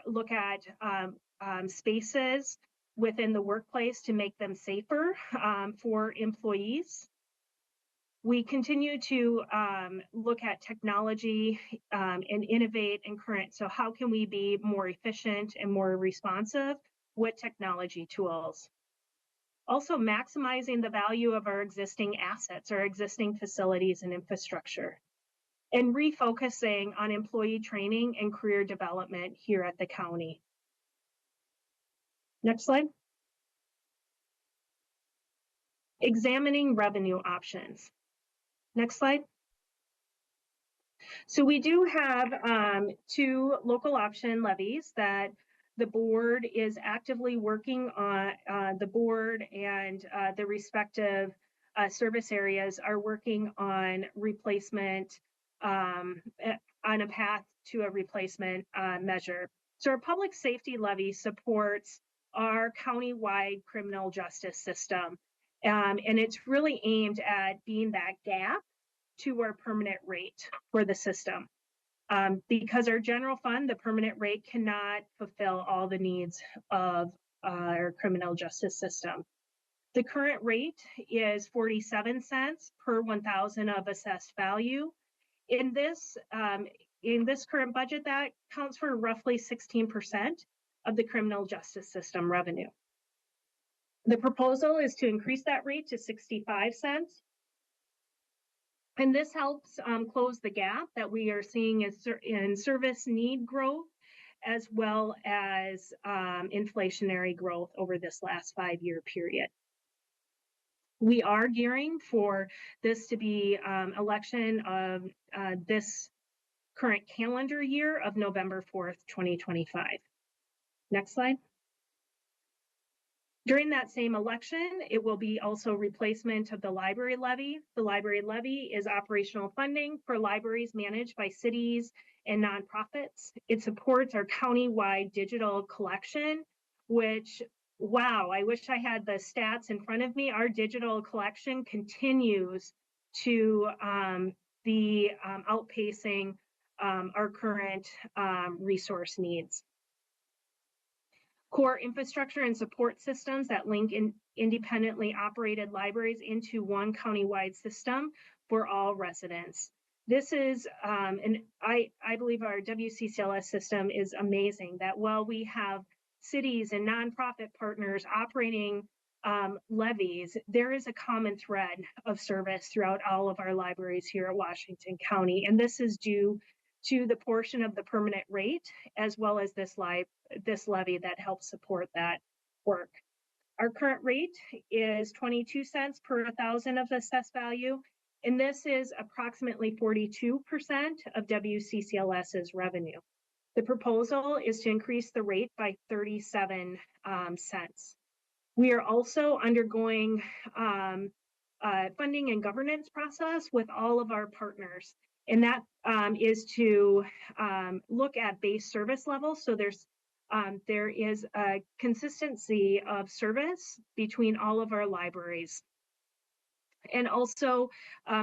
look at spaces within the workplace to make them safer for employees. We continue to look at technology and innovate and current. So how can we be more efficient and more responsive with technology tools? Also maximizing the value of our existing assets, our existing facilities and infrastructure, and refocusing on employee training and career development here at the county. Next slide. Examining revenue options. Next slide. So we do have 2 local option levies that the board is actively working on. The board and the respective service areas are working on replacement, on a path to a replacement measure. So our public safety levy supports our countywide criminal justice system. And it's really aimed at being that gap to our permanent rate for the system. Because our general fund, the permanent rate, cannot fulfill all the needs of our criminal justice system. The current rate is 47 cents per 1,000 of assessed value. In this current budget, that counts for roughly 16% of the criminal justice system revenue. The proposal is to increase that rate to 65 cents. And this helps close the gap that we are seeing in service need growth, as well as inflationary growth over this last 5-year period. We are gearing for this to be election of this current calendar year of November 4th, 2025. Next slide. During that same election, it will be also replacement of the library levy. The library levy is operational funding for libraries managed by cities and nonprofits. It supports our countywide digital collection, which, wow, I wish I had the stats in front of me. Our digital collection continues to be outpacing our current resource needs. Core infrastructure and support systems that link independently operated libraries into one countywide system for all residents. This is, and I believe our WCCLS system is amazing, that while we have cities and nonprofit partners operating levies, there is a common thread of service throughout all of our libraries here at Washington County. And this is due to the portion of the permanent rate, as well as this levy that helps support that work. Our current rate is 22 cents per 1,000 of assessed value, and this is approximately 42% of WCCLS's revenue. The proposal is to increase the rate by 37 cents. We are also undergoing funding and governance process with all of our partners. And that is to look at base service levels. So there is a consistency of service between all of our libraries, and also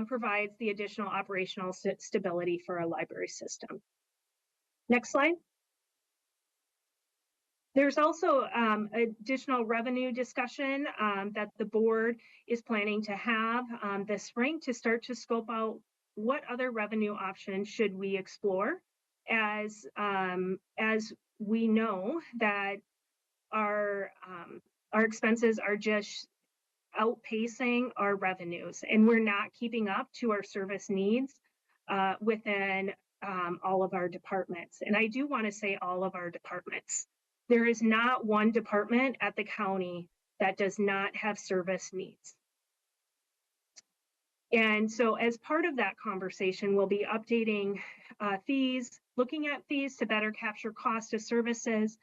provides the additional operational stability for our library system. Next slide. There's also additional revenue discussion that the board is planning to have this spring to start to scope out what other revenue options should we explore, as we know that our expenses are just outpacing our revenues, and we're not keeping up to our service needs within all of our departments. And I do want to say all of our departments. There is not one department at the county that does not have service needs. And so as part of that conversation, we'll be updating fees, looking at fees to better capture cost of services,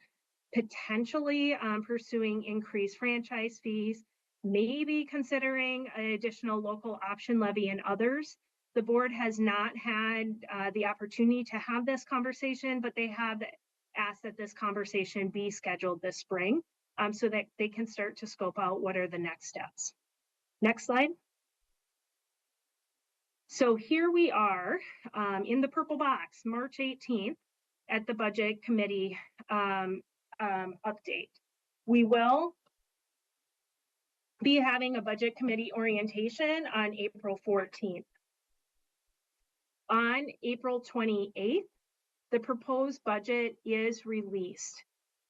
potentially pursuing increased franchise fees, maybe considering an additional local option levy and others. The board has not had the opportunity to have this conversation, but they have asked that this conversation be scheduled this spring so that they can start to scope out what are the next steps. Next slide. So here we are in the purple box, March 18th, at the Budget Committee update. We will be having a Budget Committee orientation on April 14th. On April 28th, the proposed budget is released.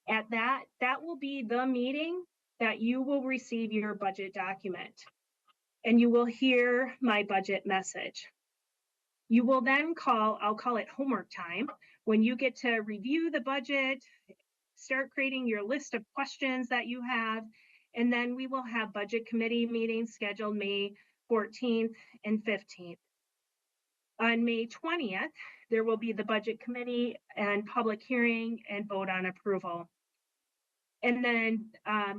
At that will be the meeting that you will receive your budget document, and you will hear my budget message. You will then I'll call it homework time, when you get to review the budget, start creating your list of questions that you have, And then we will have budget committee meetings scheduled May 14th and 15th. On May 20th, there will be the budget committee and public hearing and vote on approval. And then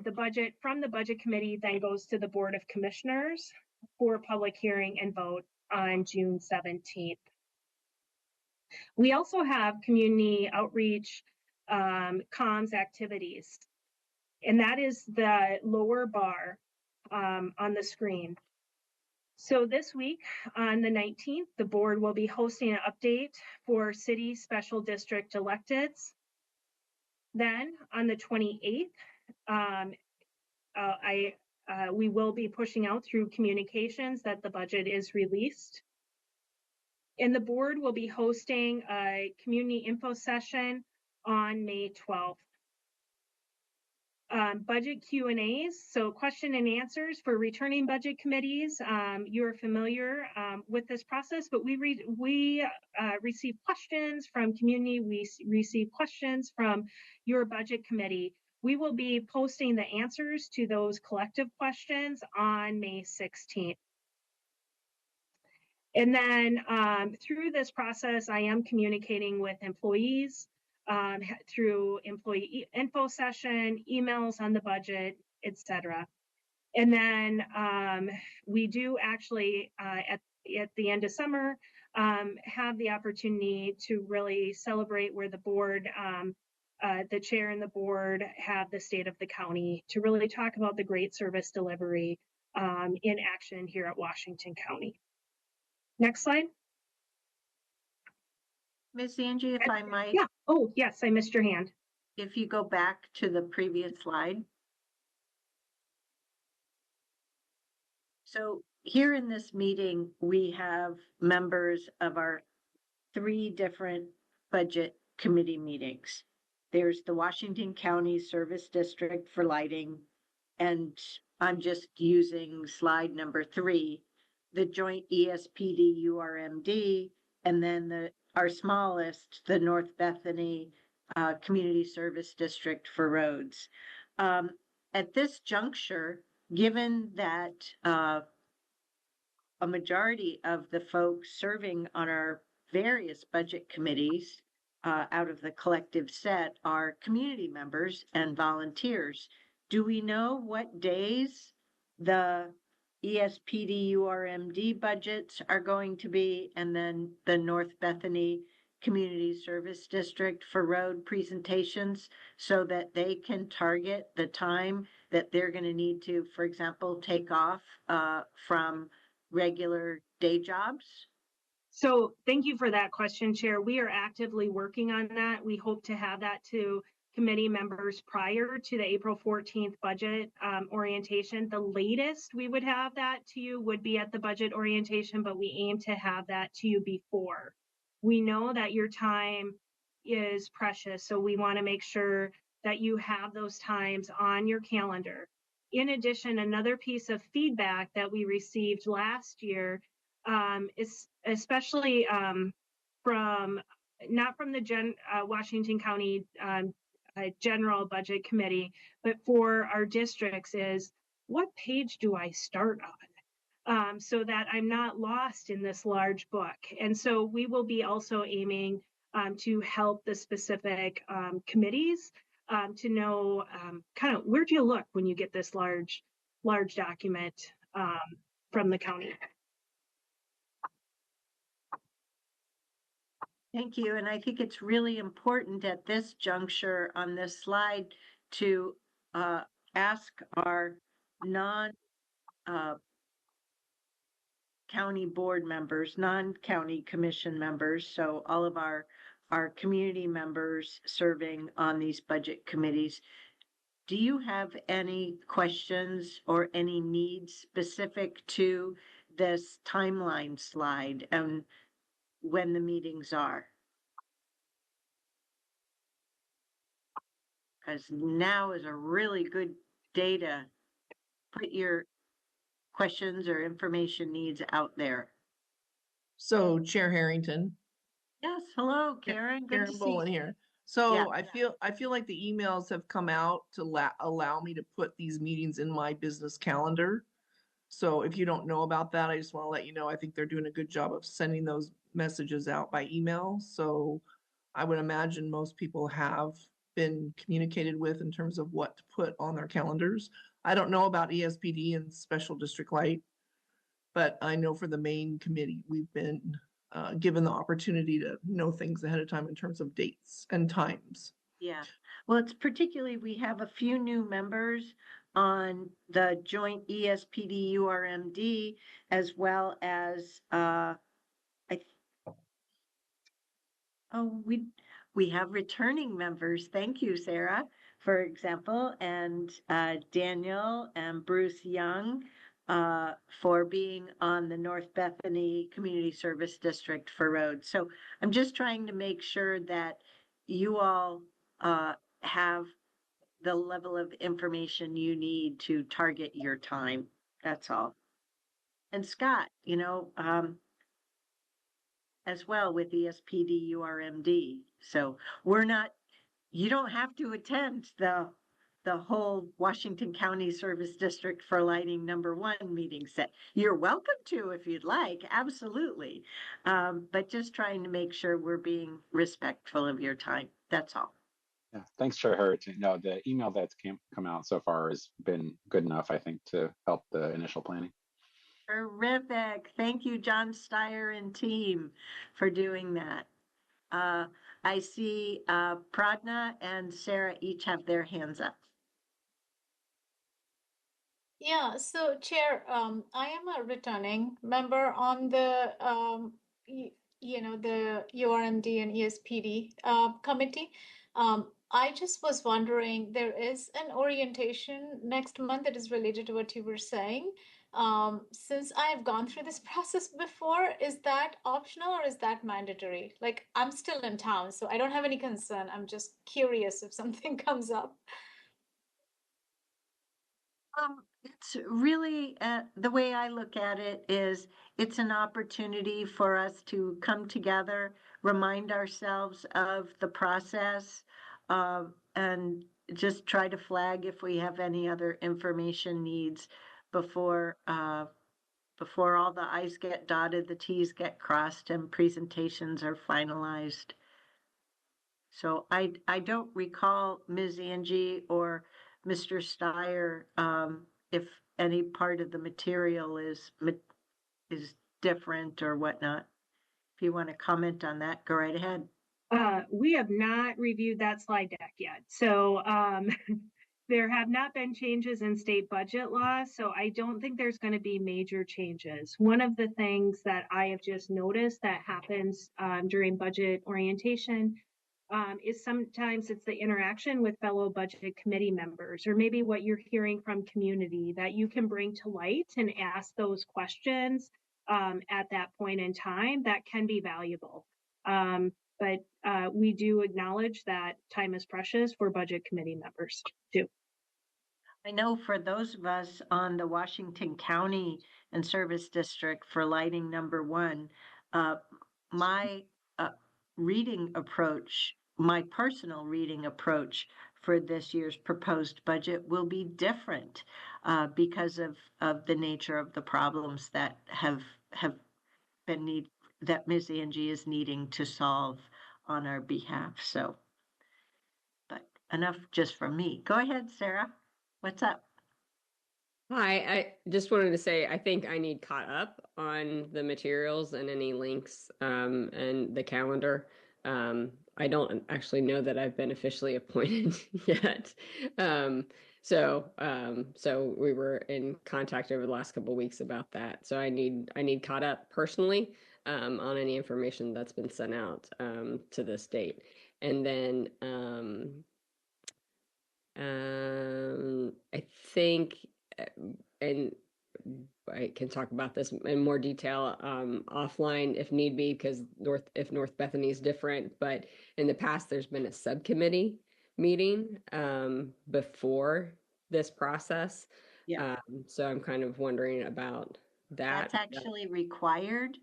the budget from the budget committee then goes to the Board of Commissioners for public hearing and vote on June 17th. We also have community outreach comms activities, and that is the lower bar on the screen. So this week on the 19th, the board will be hosting an update for city special district electeds. Then on the 28th, we will be pushing out through communications that the budget is released. And the board will be hosting a community info session on May 12th. Budget Q&As, so question and answers for returning budget committees. You're familiar with this process, but we receive questions from community, we receive questions from your budget committee. We will be posting the answers to those collective questions on May 16th. And then through this process, I am communicating with employees through employee info session, emails on the budget, etc. And then we do actually at the end of summer have the opportunity to really celebrate where the board, the chair and the board have the state of the county to really talk about the great service delivery in action here at Washington County. Next slide. Ms. Angie, if I might. Yeah. Oh, yes, I missed your hand. If you go back to the previous slide. So here in this meeting, we have members of our 3 different budget committee meetings. There's the Washington County Service District for lighting, and I'm just using slide number 3, the joint ESPD URMD, and then our smallest, the North Bethany Community Service District for roads. At this juncture, given that a majority of the folks serving on our various budget committees out of the collective set are community members and volunteers, do we know what days the ESPD URMD budgets are going to be, and then the North Bethany Community Service District for road presentations, so that they can target the time that they're going to need to, for example, take off from regular day jobs? So thank you for that question, Chair. We are actively working on that. We hope to have that to committee members prior to the April 14th budget orientation. The latest we would have that to you would be at the budget orientation, but we aim to have that to you before. We know that your time is precious, so we want to make sure that you have those times on your calendar. In addition, another piece of feedback that we received last year is especially from, not from the Washington County General Budget Committee, but for our districts is, what page do I start on? So that I'm not lost in this large book. And so we will be also aiming to help the specific committees to know kind of where do you look when you get this large document from the county. Thank you. And I think it's really important at this juncture on this slide to ask our non-county board members, non-county commission members, so all of our community members serving on these budget committees. Do you have any questions or any needs specific to this timeline slide and when the meetings are? Because now is a really good day to put your questions or information needs out there. So Chair Harrington. Yes, hello, Karen. Good Karen to see Boland you. here. So Yeah. I feel like the emails have come out to allow me to put these meetings in my business calendar. So if you don't know about that, I just want to let you know, I think they're doing a good job of sending those messages out by email. So I would imagine most people have been communicated with in terms of what to put on their calendars. I don't know about ESPD and Special District Light, but I know for the main committee, we've been given the opportunity to know things ahead of time in terms of dates and times. Yeah. Well, it's particularly, we have a few new members on the joint ESPD URMD, as well as, we have returning members. Thank you, Sarah, for example, and Daniel and Bruce Young for being on the North Bethany Community Service District for roads. So I'm just trying to make sure that you all have the level of information you need to target your time. That's all. And Scott, as well with ESPD URMD. So you don't have to attend the whole Washington County Service District for Lighting #1 meeting set. You're welcome to if you'd like, absolutely. But just trying to make sure we're being respectful of your time. That's all. Yeah, thanks for her. No, the email that's come out so far has been good enough, I think, to help the initial planning. Terrific. Thank you, John Steyer and team, for doing that. I see Pradna and Sarah each have their hands up. Yeah, so Chair, I am a returning member on the, the URMD and ESPD committee. I just was wondering, there is an orientation next month that is related to what you were saying. Since I have gone through this process before, is that optional or is that mandatory? Like, I'm still in town, so I don't have any concern. I'm just curious if something comes up. It's really, the way I look at it is it's an opportunity for us to come together, remind ourselves of the process, and just try to flag if we have any other information needs before all the I's get dotted, the T's get crossed, and presentations are finalized. So I don't recall, Ms. Angie or Mr. Steyer, if any part of the material is different or whatnot. If you want to comment on that, go right ahead. We have not reviewed that slide deck yet. So there have not been changes in state budget law, so I don't think there's going to be major changes. One of the things that I have just noticed that happens during budget orientation is sometimes it's the interaction with fellow budget committee members, or maybe what you're hearing from community that you can bring to light and ask those questions at that point in time that can be valuable. But we do acknowledge that time is precious for budget committee members too. I know for those of us on the Washington County and Service District for Lighting #1, my reading approach, my personal reading approach for this year's proposed budget will be different because of the nature of the problems that have been that Ms. Angie is needing to solve on our behalf. So, but enough just from me. Go ahead, Sarah. What's up? Hi, I just wanted to say I think I need caught up on the materials and any links and the calendar. I don't actually know that I've been officially appointed yet. So we were in contact over the last couple of weeks about that. So I need caught up personally on any information that's been sent out to this date. And then I think, and I can talk about this in more detail offline if need be, because North Bethany is different. But in the past, there's been a subcommittee meeting before this process. Yeah. So I'm kind of wondering about that. That's actually required.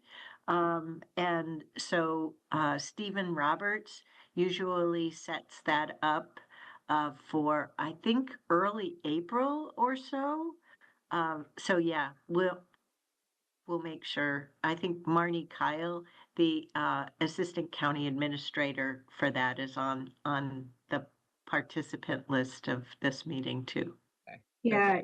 And so Stephen Roberts usually sets that up for, I think, early April or so. So yeah, we'll make sure. I think Marnie Kyle, the Assistant County Administrator for that, is on the participant list of this meeting too. Yeah,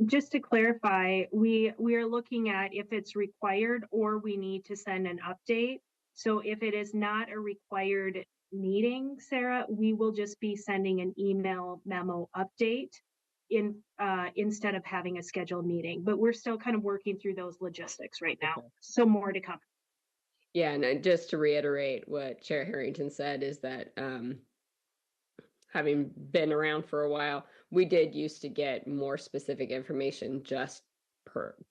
just to clarify, we are looking at if it's required or we need to send an update. So if it is not a required meeting, Sarah, we will just be sending an email memo update instead of having a scheduled meeting. But we're still kind of working through those logistics right now. Okay. So more to come. Yeah, and just to reiterate what Chair Harrington said is that having been around for a while, we did used to get more specific information just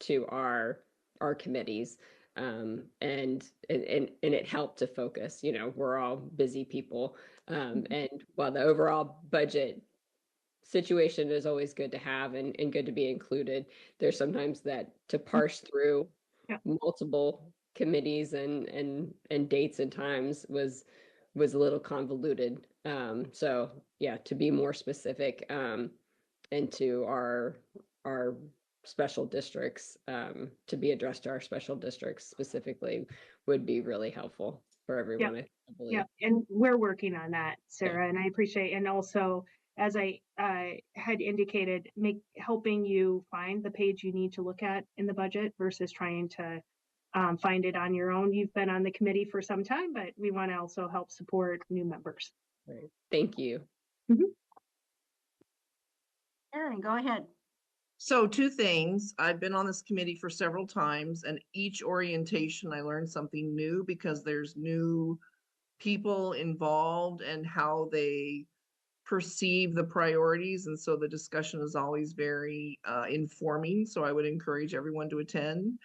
to our committees, and it helped to focus. You know, we're all busy people, and while the overall budget situation is always good to have and good to be included, there's sometimes that to parse through multiple committees and dates and times was a little convoluted. So yeah, to be more specific into our special districts, to be addressed to our special districts specifically would be really helpful for everyone. I believe. Yeah, and we're working on that, Sarah, and I appreciate, and also as I had indicated, helping you find the page you need to look at in the budget versus trying to find it on your own. You've been on the committee for some time, but we want to also help support new members. Right. Thank you. Erin, go ahead. So 2 things. I've been on this committee for several times, and each orientation I learned something new because there's new people involved and how they perceive the priorities. And so the discussion is always very informing. So I would encourage everyone to attend.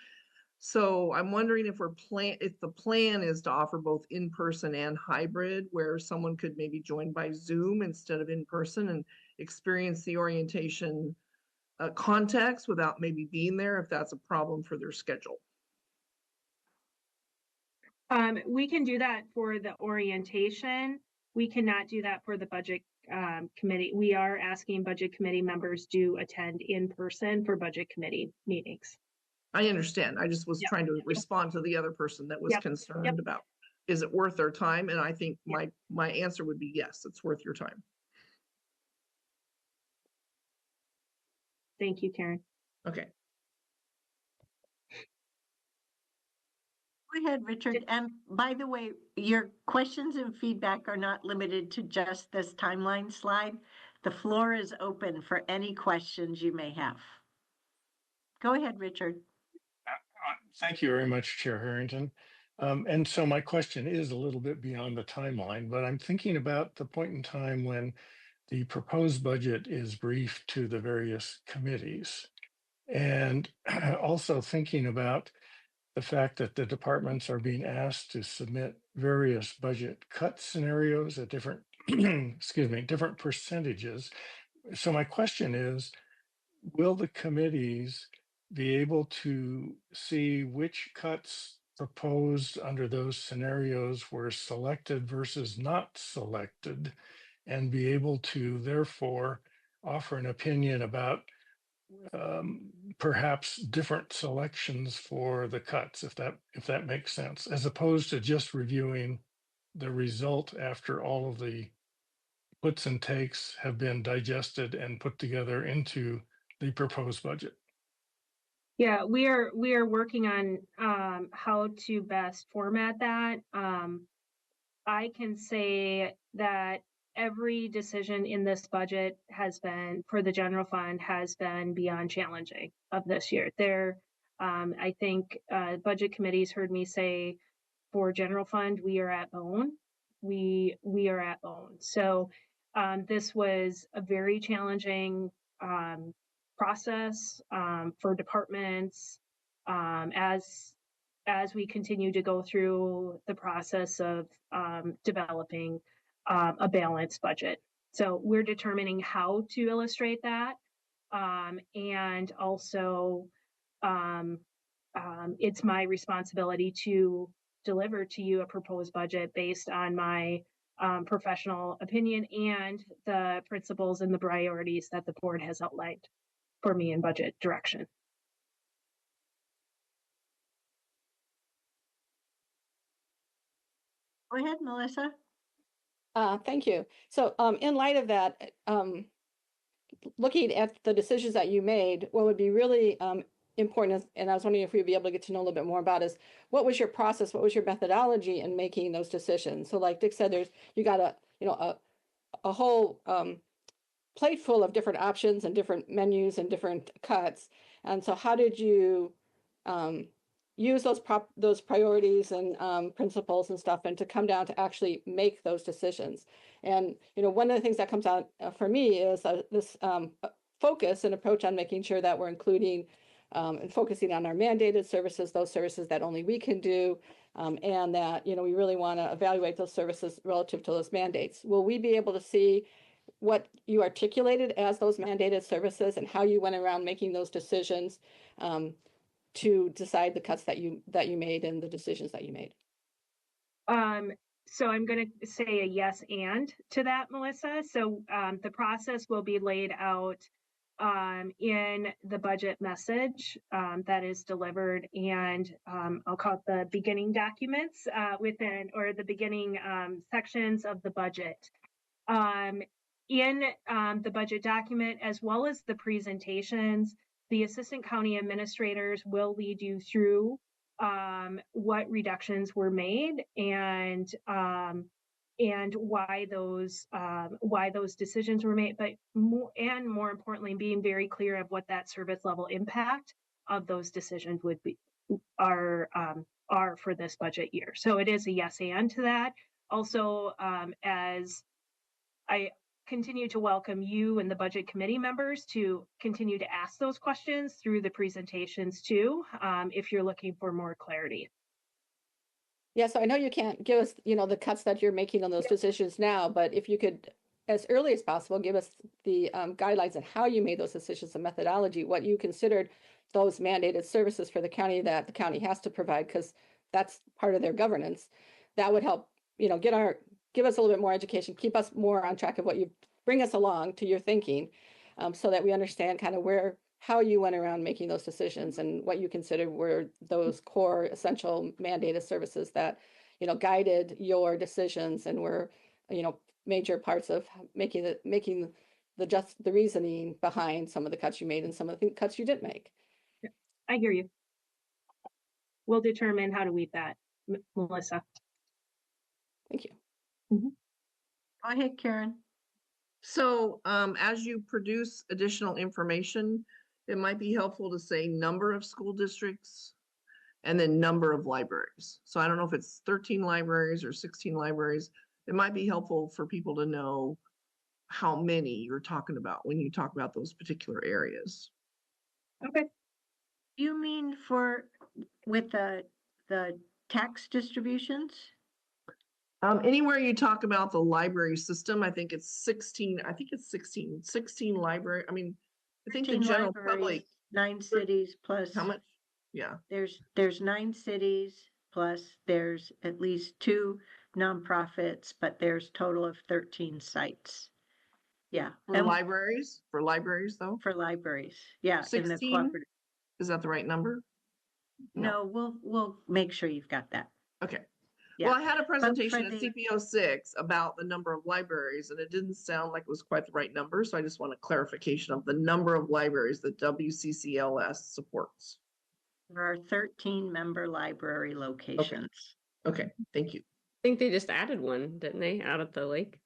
So I'm wondering if the plan is to offer both in-person and hybrid, where someone could maybe join by Zoom instead of in person and experience the orientation context without maybe being there, if that's a problem for their schedule. We can do that for the orientation. We cannot do that for the budget committee. We are asking budget committee members to attend in person for budget committee meetings. I understand. I just was trying to respond to the other person that was concerned about, is it worth their time? And I think my answer would be yes, it's worth your time. Thank you, Karen. Okay. Go ahead, Richard. And by the way, your questions and feedback are not limited to just this timeline slide. The floor is open for any questions you may have. Go ahead, Richard. Thank you very much, Chair Harrington. And so my question is a little bit beyond the timeline, but I'm thinking about the point in time when the proposed budget is briefed to the various committees. And also thinking about the fact that the departments are being asked to submit various budget cut scenarios at different, different percentages. So my question is, will the committees be able to see which cuts proposed under those scenarios were selected versus not selected, and be able to therefore offer an opinion about perhaps different selections for the cuts, if that makes sense, as opposed to just reviewing the result after all of the puts and takes have been digested and put together into the proposed budget? Yeah, we are working on how to best format that. I can say that every decision in this budget for the general fund has been beyond challenging of this year. I think budget committees heard me say for general fund, we are at bone. We are at bone. So this was a very challenging process for departments as we continue to go through the process of developing a balanced budget. So we're determining how to illustrate that. And also it's my responsibility to deliver to you a proposed budget based on my professional opinion and the principles and the priorities that the board has outlined for me in budget direction. Go ahead, Melissa. Thank you. So in light of that, looking at the decisions that you made, what would be really important, and I was wondering if we'd be able to get to know a little bit more about, is what was your process, what was your methodology in making those decisions? So like Dick said, you got a whole plate full of different options and different menus and different cuts. And so how did you use those priorities and principles and stuff, and to come down to actually make those decisions? And one of the things that comes out for me is this focus and approach on making sure that we're including and focusing on our mandated services, those services that only we can do, and that we really want to evaluate those services relative to those mandates. Will we be able to see what you articulated as those mandated services and how you went around making those decisions to decide the cuts that you made and the decisions that you made? So I'm going to say a yes and to that, Melissa. So the process will be laid out in the budget message that is delivered, and I'll call it the beginning documents within, or the beginning sections of the budget. In the budget document, as well as the presentations, the assistant county administrators will lead you through what reductions were made and why those decisions were made, but more importantly, being very clear of what that service level impact of those decisions would be are for this budget year. So it is a yes and to that. Also, as I continue to welcome you and the budget committee members to continue to ask those questions through the presentations too, if you're looking for more clarity. Yeah, so I know you can't give us, the cuts that you're making on those decisions now, but if you could, as early as possible, give us the guidelines on how you made those decisions and methodology, what you considered those mandated services for the county that the county has to provide, because that's part of their governance. That would help, give us a little bit more education, keep us more on track of what you bring us along to your thinking, so that we understand kind of how you went around making those decisions and what you considered were those core essential mandated services that, guided your decisions and were, major parts of making the reasoning behind some of the cuts you made and some of the cuts you didn't make. I hear you. We'll determine how to weed that, Melissa. Thank you. Mm-hmm. Go ahead, Karen. So as you produce additional information, it might be helpful to say number of school districts and then number of libraries. So I don't know if it's 13 libraries or 16 libraries. It might be helpful for people to know how many you're talking about when you talk about those particular areas. Okay. You mean with the tax distributions? Anywhere you talk about the library system, I think it's 16 library. I mean, I think the general public, 9 cities plus how much? Yeah. There's 9 cities plus there's at least 2 nonprofits, but there's total of 13 sites. Yeah. For libraries though? For libraries. Yeah. 16? In the cooperative. Is that the right number? No, we'll make sure you've got that. Okay. Yeah. Well, I had a presentation at CPO 6 about the number of libraries, and it didn't sound like it was quite the right number. So I just want a clarification of the number of libraries that WCCLS supports. There are 13 member library locations. Okay. Thank you. I think they just added one, didn't they, out at the lake?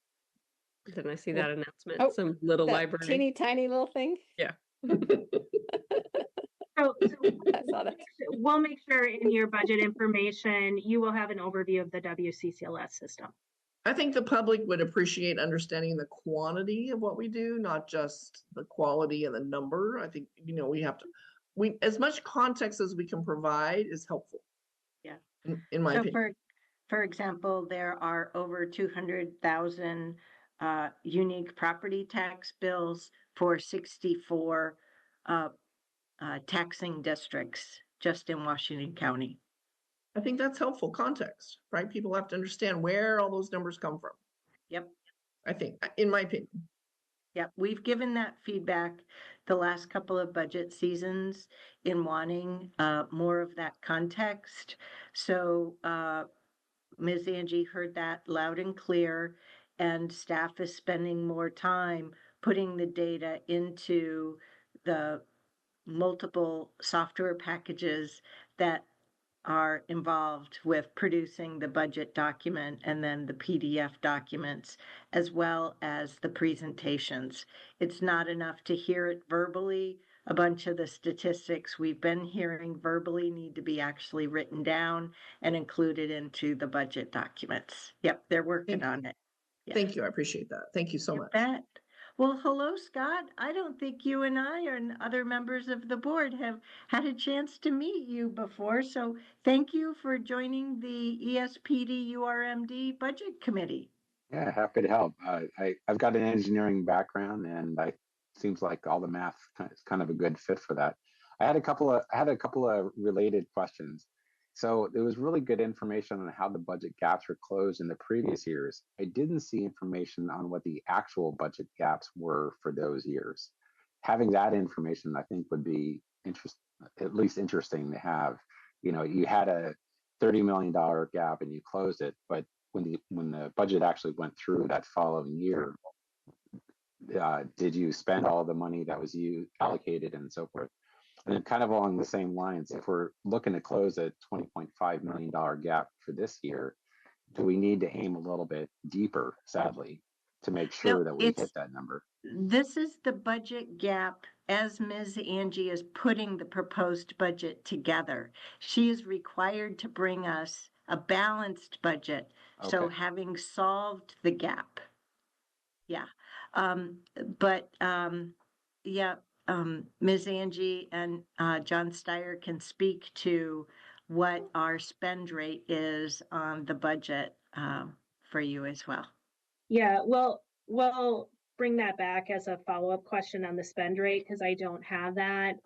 Didn't I see that announcement? Some little library. Teeny tiny little thing? Yeah. So I saw that. We'll make sure in your budget information, you will have an overview of the WCCLS system. I think the public would appreciate understanding the quantity of what we do, not just the quality and the number. I think, we as much context as we can provide is helpful. Yeah. In my opinion. For example, there are over 200,000 unique property tax bills for 64 taxing districts just in Washington County. I think that's helpful context, right? People have to understand where all those numbers come from. Yep. I think, in my opinion. Yep, we've given that feedback the last couple of budget seasons in wanting more of that context. So Ms. Angie heard that loud and clear, and staff is spending more time putting the data into the multiple software packages that are involved with producing the budget document and then the PDF documents, as well as the presentations. It's not enough to hear it verbally. A bunch of the statistics we've been hearing verbally need to be actually written down and included into the budget documents. Yep, they're working on it. Yes. Thank you. I appreciate that. Thank you so much. Bet. Well, hello, Scott. I don't think you and I and other members of the board have had a chance to meet you before. So thank you for joining the ESPD URMD Budget Committee. Yeah, happy to help. I've got an engineering background, and seems like all the math is kind of a good fit for that. I had a couple of related questions. So there was really good information on how the budget gaps were closed in the previous years. I didn't see information on what the actual budget gaps were for those years. Having that information, I think, would be at least interesting to have. You know, you had a $30 million gap and you closed it, but when the budget actually went through that following year, did you spend all the money that was allocated and so forth? And then kind of along the same lines, if we're looking to close a $20.5 million gap for this year, do we need to aim a little bit deeper, sadly, to make sure that we hit that number? This is the budget gap as Ms. Angie is putting the proposed budget together. She is required to bring us a balanced budget. Okay. So having solved the gap. Yeah. Ms. Angie and John Steyer can speak to what our spend rate is on the budget for you as well. Yeah, well, bring that back as a follow-up question on the spend rate, because I don't have that.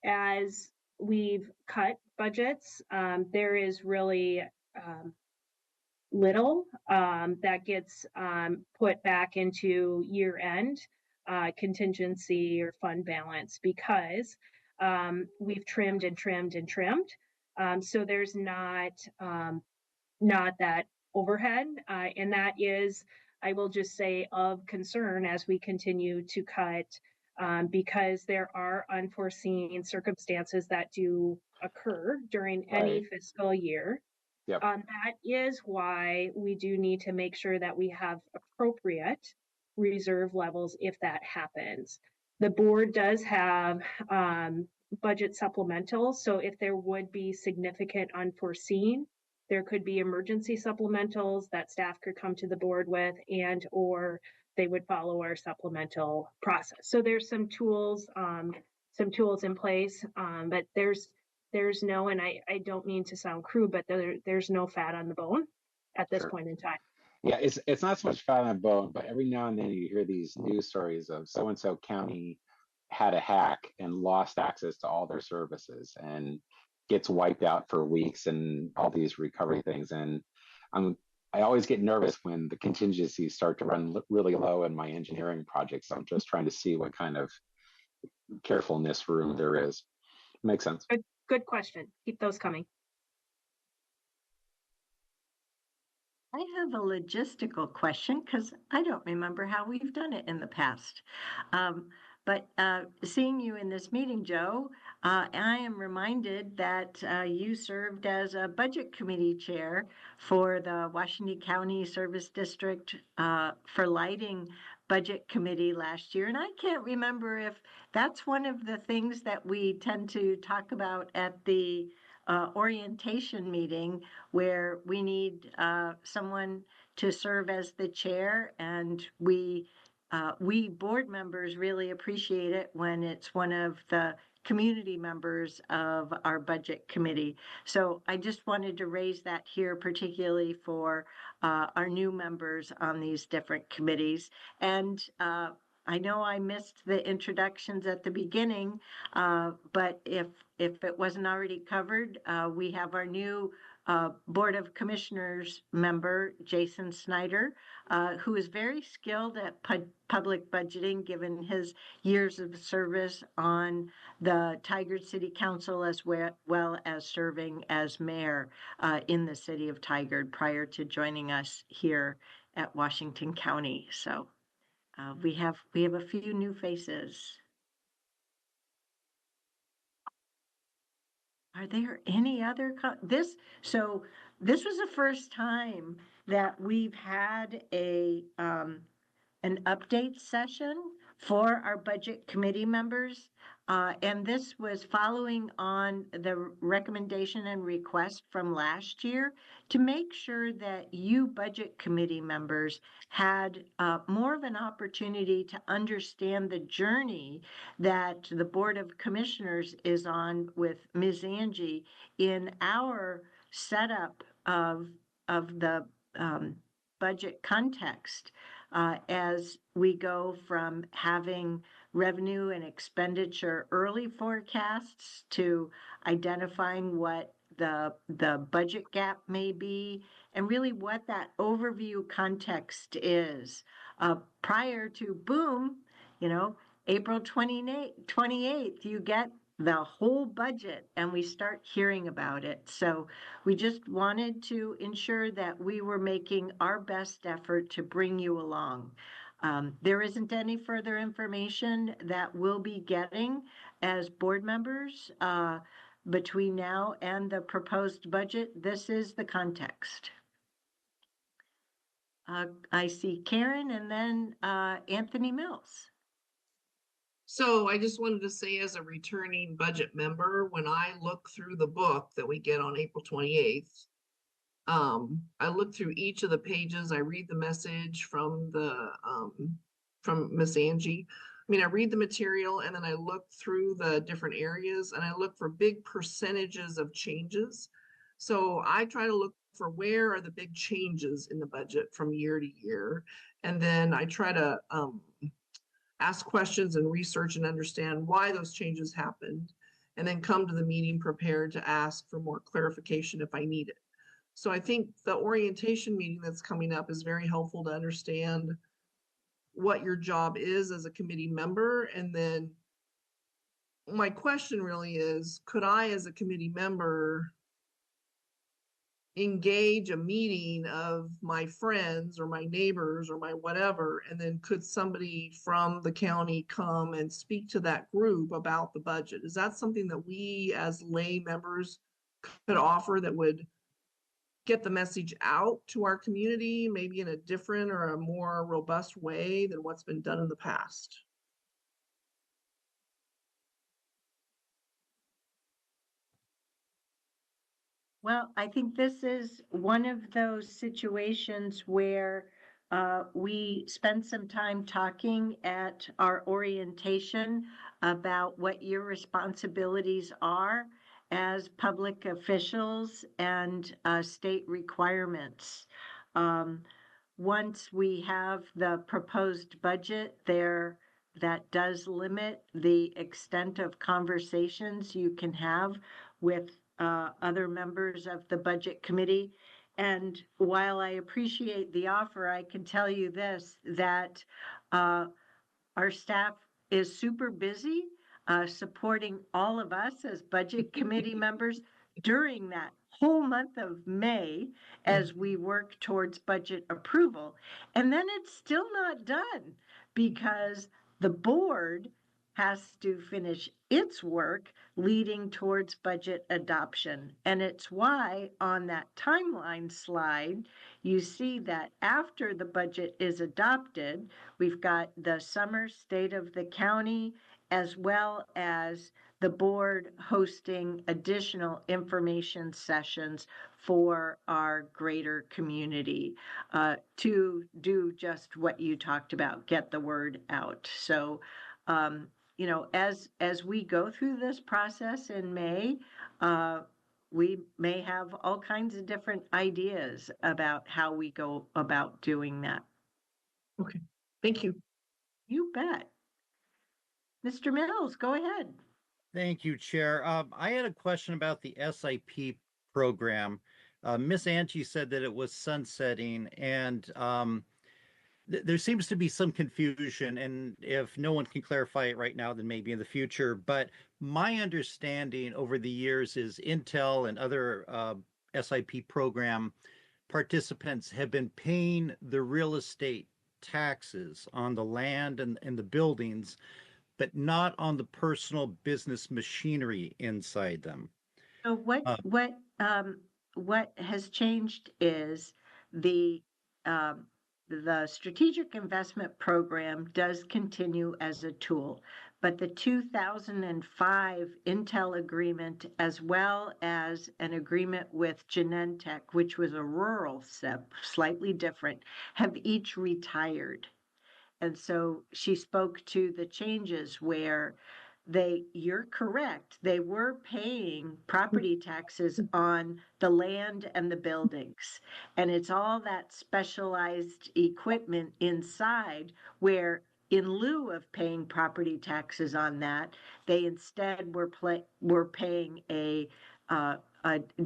As we've cut budgets, there is really little that gets put back into year-end contingency or fund balance, because we've trimmed and trimmed and trimmed. So there's not that overhead, and that is, I will just say, of concern as we continue to cut, because there are unforeseen circumstances that do occur during any fiscal year. Yep. That is why we do need to make sure that we have appropriate reserve levels if that happens. The board does have budget supplementals, so if there would be significant unforeseen, there could be emergency supplementals that staff could come to the board with, and or they would follow our supplemental process. So there's some tools in place, but there's no, and I don't mean to sound crude, but there's no fat on the bone at this point in time. Yeah, it's not so much fat on the bone, but every now and then you hear these news stories of so-and-so county had a hack and lost access to all their services and gets wiped out for weeks and all these recovery things. And I always get nervous when the contingencies start to run really low in my engineering projects. I'm just trying to see what kind of carefulness room there is. Makes sense. Good question. Keep those coming. I have a logistical question because I don't remember how we've done it in the past. But seeing you in this meeting, Joe, I am reminded that you served as a budget committee chair for the Washington County Service District for Lighting Budget Committee last year. And I can't remember if that's one of the things that we tend to talk about at the orientation meeting, where we need someone to serve as the chair, and we board members really appreciate it when it's one of the community members of our budget committee. So I just wanted to raise that here, particularly for our new members on these different committees. And I know I missed the introductions at the beginning, but if it wasn't already covered, we have our new Board of Commissioners member, Jason Snyder, who is very skilled at public budgeting, given his years of service on the Tigard City Council, as well as serving as mayor in the city of Tigard prior to joining us here at Washington County. So we have a few new faces. Are there any other so this was the first time that we've had an update session for our budget committee members. And this was following on the recommendation and request from last year to make sure that you budget committee members had more of an opportunity to understand the journey that the Board of Commissioners is on with Ms. Angie in our setup of the budget context. As we go from having revenue and expenditure early forecasts to identifying what the budget gap may be, and really what that overview context is. Prior to boom, April 28th, you get the whole budget and we start hearing about it. So we just wanted to ensure that we were making our best effort to bring you along. There isn't any further information that we'll be getting as board members between now and the proposed budget. This is the context. I see Karen and then Anthony Mills. So I just wanted to say, as a returning budget member, when I look through the book that we get on April 28th, I look through each of the pages. I read the message from from Miss Angie. I mean, I read the material and then I look through the different areas and I look for big percentages of changes. So I try to look for where are the big changes in the budget from year to year. And then I try to ask questions and research and understand why those changes happened, and then come to the meeting prepared to ask for more clarification if I need it. So I think the orientation meeting that's coming up is very helpful to understand what your job is as a committee member. And then my question really is, could I, as a committee member, engage a meeting of my friends or my neighbors or my whatever, and then could somebody from the county come and speak to that group about the budget? Is that something that we as lay members could offer that would get the message out to our community, maybe in a different or a more robust way than what's been done in the past? Well, I think this is one of those situations where we spent some time talking at our orientation about what your responsibilities are as public officials and state requirements. Once we have the proposed budget there, that does limit the extent of conversations you can have with other members of the budget committee. And while I appreciate the offer, I can tell you this, that our staff is super busy supporting all of us as budget committee members during that whole month of May as we work towards budget approval. And then it's still not done because the board has to finish its work leading towards budget adoption. And it's why on that timeline slide, you see that after the budget is adopted, we've got the summer state of the county, as well as the board hosting additional information sessions for our greater community to do just what you talked about, get the word out. So, as we go through this process in May, we may have all kinds of different ideas about how we go about doing that. Okay, thank you. You bet. Mr. Mills, go ahead. Thank you, Chair. I had a question about the SIP program. Miss Angie said that it was sunsetting, and there seems to be some confusion. And if no one can clarify it right now, then maybe in the future. But my understanding over the years is Intel and other SIP program participants have been paying the real estate taxes on the land and the buildings, but not on the personal business machinery inside them. So what has changed is the strategic investment program does continue as a tool, but the 2005 Intel agreement, as well as an agreement with Genentech, which was a rural SIP, slightly different, have each retired. And so she spoke to the changes where you're correct, they were paying property taxes on the land and the buildings. And it's all that specialized equipment inside where, in lieu of paying property taxes on that, they instead were paying a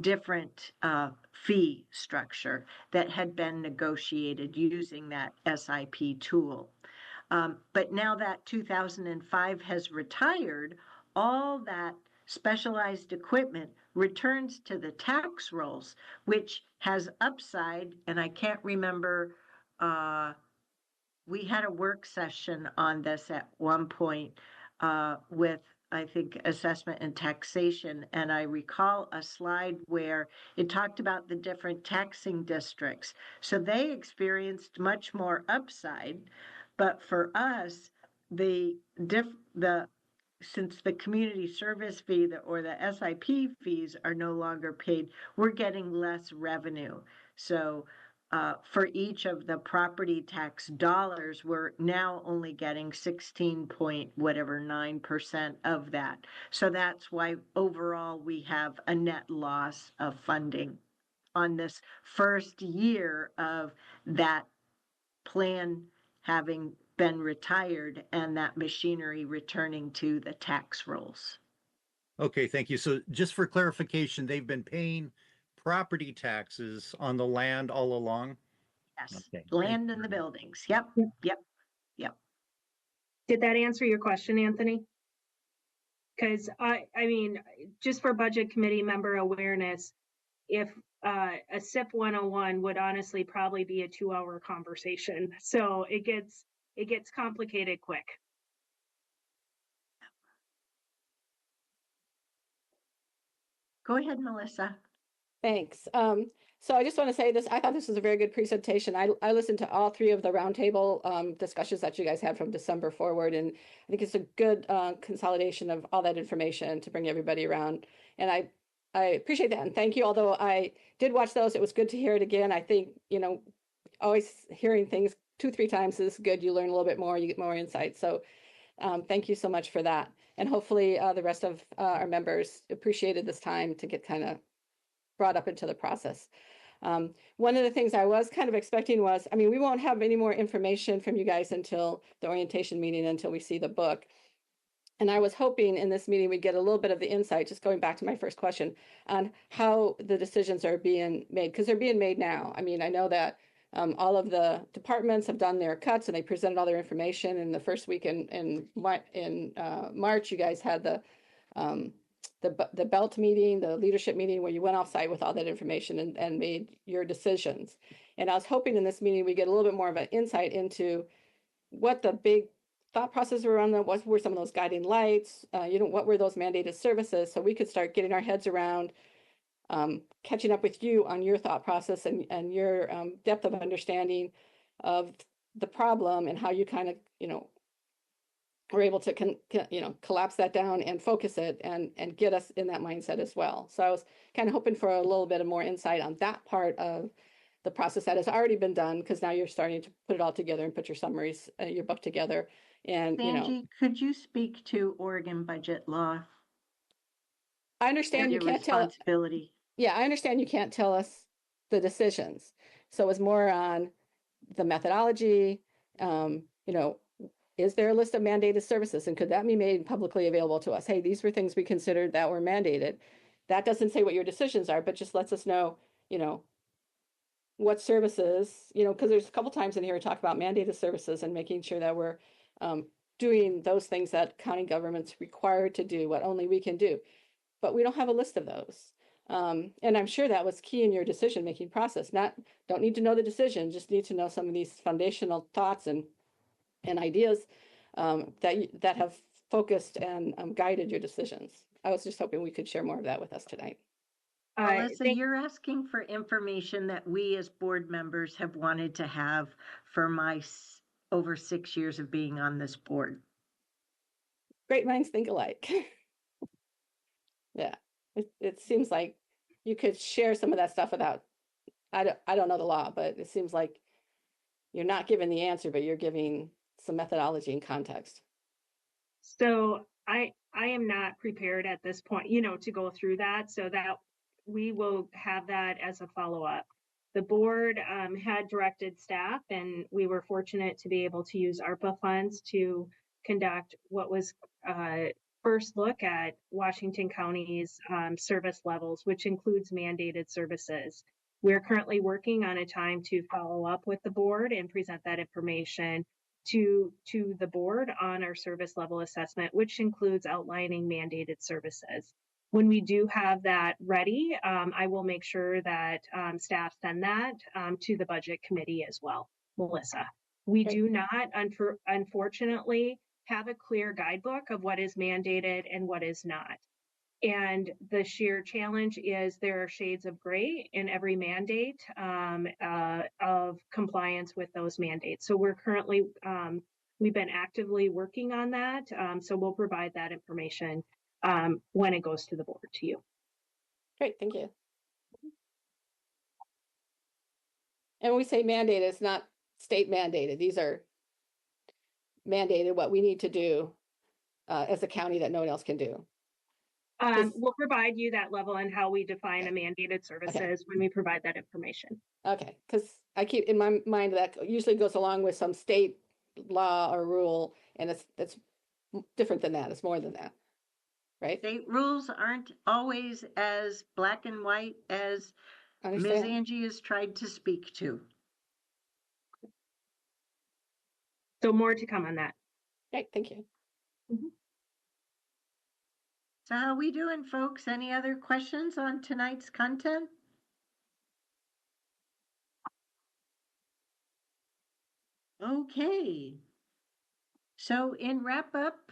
different fee structure that had been negotiated using that SIP tool. But now that 2005 has retired, all that specialized equipment returns to the tax rolls, which has upside. And I can't remember, we had a work session on this at one point with, I think, assessment and taxation. And I recall a slide where it talked about the different taxing districts. So they experienced much more upside. But for us, since the community service fee or the SIP fees are no longer paid, we're getting less revenue. So for each of the property tax dollars, we're now only getting 16.9% of that. So that's why overall we have a net loss of funding on this first year of that plan having been retired and that machinery returning to the tax rolls. Okay, thank you. So just for clarification, they've been paying property taxes on the land all along? Yes, okay. Land and the buildings. Yep. Did that answer your question, Anthony? Because I mean, just for budget committee member awareness, if a SIP 101 would honestly probably be a 2-hour conversation. So it gets complicated quick. Go ahead, Melissa. Thanks. So I just want to say this, I thought this was a very good presentation. I listened to all 3 of the roundtable discussions that you guys had from December forward, and I think it's a good consolidation of all that information to bring everybody around. And I appreciate that, and thank you. Although I did watch those, it was good to hear it again. I think, always hearing things 2-3 times is good. You learn a little bit more, you get more insight. So thank you so much for that. And hopefully the rest of our members appreciated this time to get kind of brought up into the process. One of the things I was kind of expecting was, we won't have any more information from you guys until the orientation meeting, until we see the book. And I was hoping in this meeting we'd get a little bit of the insight, just going back to my first question, on how the decisions are being made, because they're being made now. I know that all of the departments have done their cuts and they presented all their information. In the first week in March, you guys had the belt meeting, the leadership meeting, where you went off site with all that information and made your decisions. And I was hoping in this meeting we get a little bit more of an insight into what the big thought process around them, what were some of those guiding lights, what were those mandated services, so we could start getting our heads around catching up with you on your thought process and your depth of understanding of the problem and how you kind of, were able to collapse that down and focus it and get us in that mindset as well. So I was kind of hoping for a little bit of more insight on that part of the process that has already been done, because now you're starting to put it all together and put your summaries, your book together. And Angie, could you speak to Oregon budget law? I understand you can't tell. Yeah, I understand you can't tell us the decisions. So it's more on the methodology. Is there a list of mandated services, and could that be made publicly available to us? Hey, these were things we considered that were mandated. That doesn't say what your decisions are, but just lets us know you know, what services, you know, because there's a couple times in here we talk about mandated services and making sure that we're doing those things that county government's required to do, what only we can do. But we don't have a list of those. And I'm sure that was key in your decision-making process. Don't need to know the decision, just need to know some of these foundational thoughts and ideas that have focused and guided your decisions. I was just hoping we could share more of that with us tonight. Melissa, you're asking for information that we as board members have wanted to have for my over 6 years of being on this board. Great minds think alike. Yeah, it seems like you could share some of that stuff without, I don't know the law, but it seems like you're not giving the answer, but you're giving some methodology and context. So I am not prepared at this point, you know, to go through that, so that we will have that as a follow-up. The board had directed staff, and we were fortunate to be able to use ARPA funds to conduct what was first look at Washington County's service levels, which includes mandated services. We're currently working on a time to follow up with the board and present that information to the board on our service level assessment, which includes outlining mandated services. When we do have that ready, I will make sure that staff send that to the budget committee as well, Melissa. We do not, unfortunately, have a clear guidebook of what is mandated and what is not. And the sheer challenge is there are shades of gray in every mandate of compliance with those mandates. So we're currently, we've been actively working on that. So we'll provide that information when it goes to the board to you. Great, thank you. And when we say mandated, it's not state mandated. These are mandated what we need to do as a county that no one else can do. We'll provide you that level and how we define a mandated services when we provide that information. Okay, because I keep in my mind that usually goes along with some state law or rule, and it's different than that. It's more than that, right? State rules aren't always as black and white as Ms. Angie has tried to speak to. So more to come on that. Great, thank you. Mm-hmm. So how are we doing, folks? Any other questions on tonight's content? Okay. So in wrap up,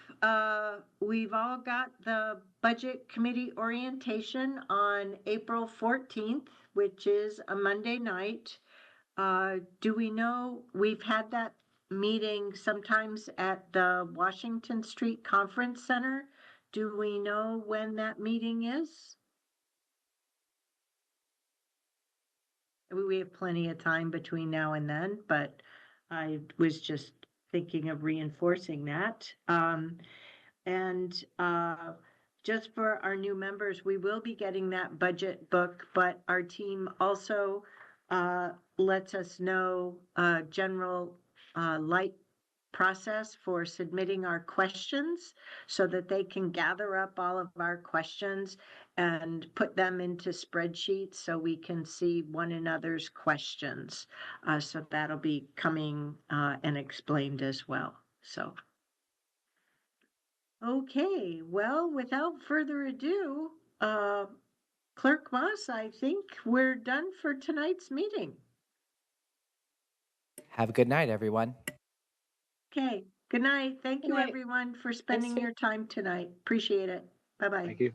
we've all got the budget committee orientation on April 14th, which is a Monday night. Do we know, we've had that meeting sometimes at the Washington Street Conference Center. Do we know when that meeting is? We have plenty of time between now and then, but I was just thinking of reinforcing that. Just for our new members, we will be getting that budget book, but our team also lets us know general light process for submitting our questions so that they can gather up all of our questions and put them into spreadsheets so we can see one another's questions. So that'll be coming and explained as well. So, okay, well, without further ado, Clerk Moss, I think we're done for tonight's meeting. Have a good night, everyone. Okay, good night. Thank you, everyone, for spending your time tonight. Appreciate it. Bye-bye. Thank you.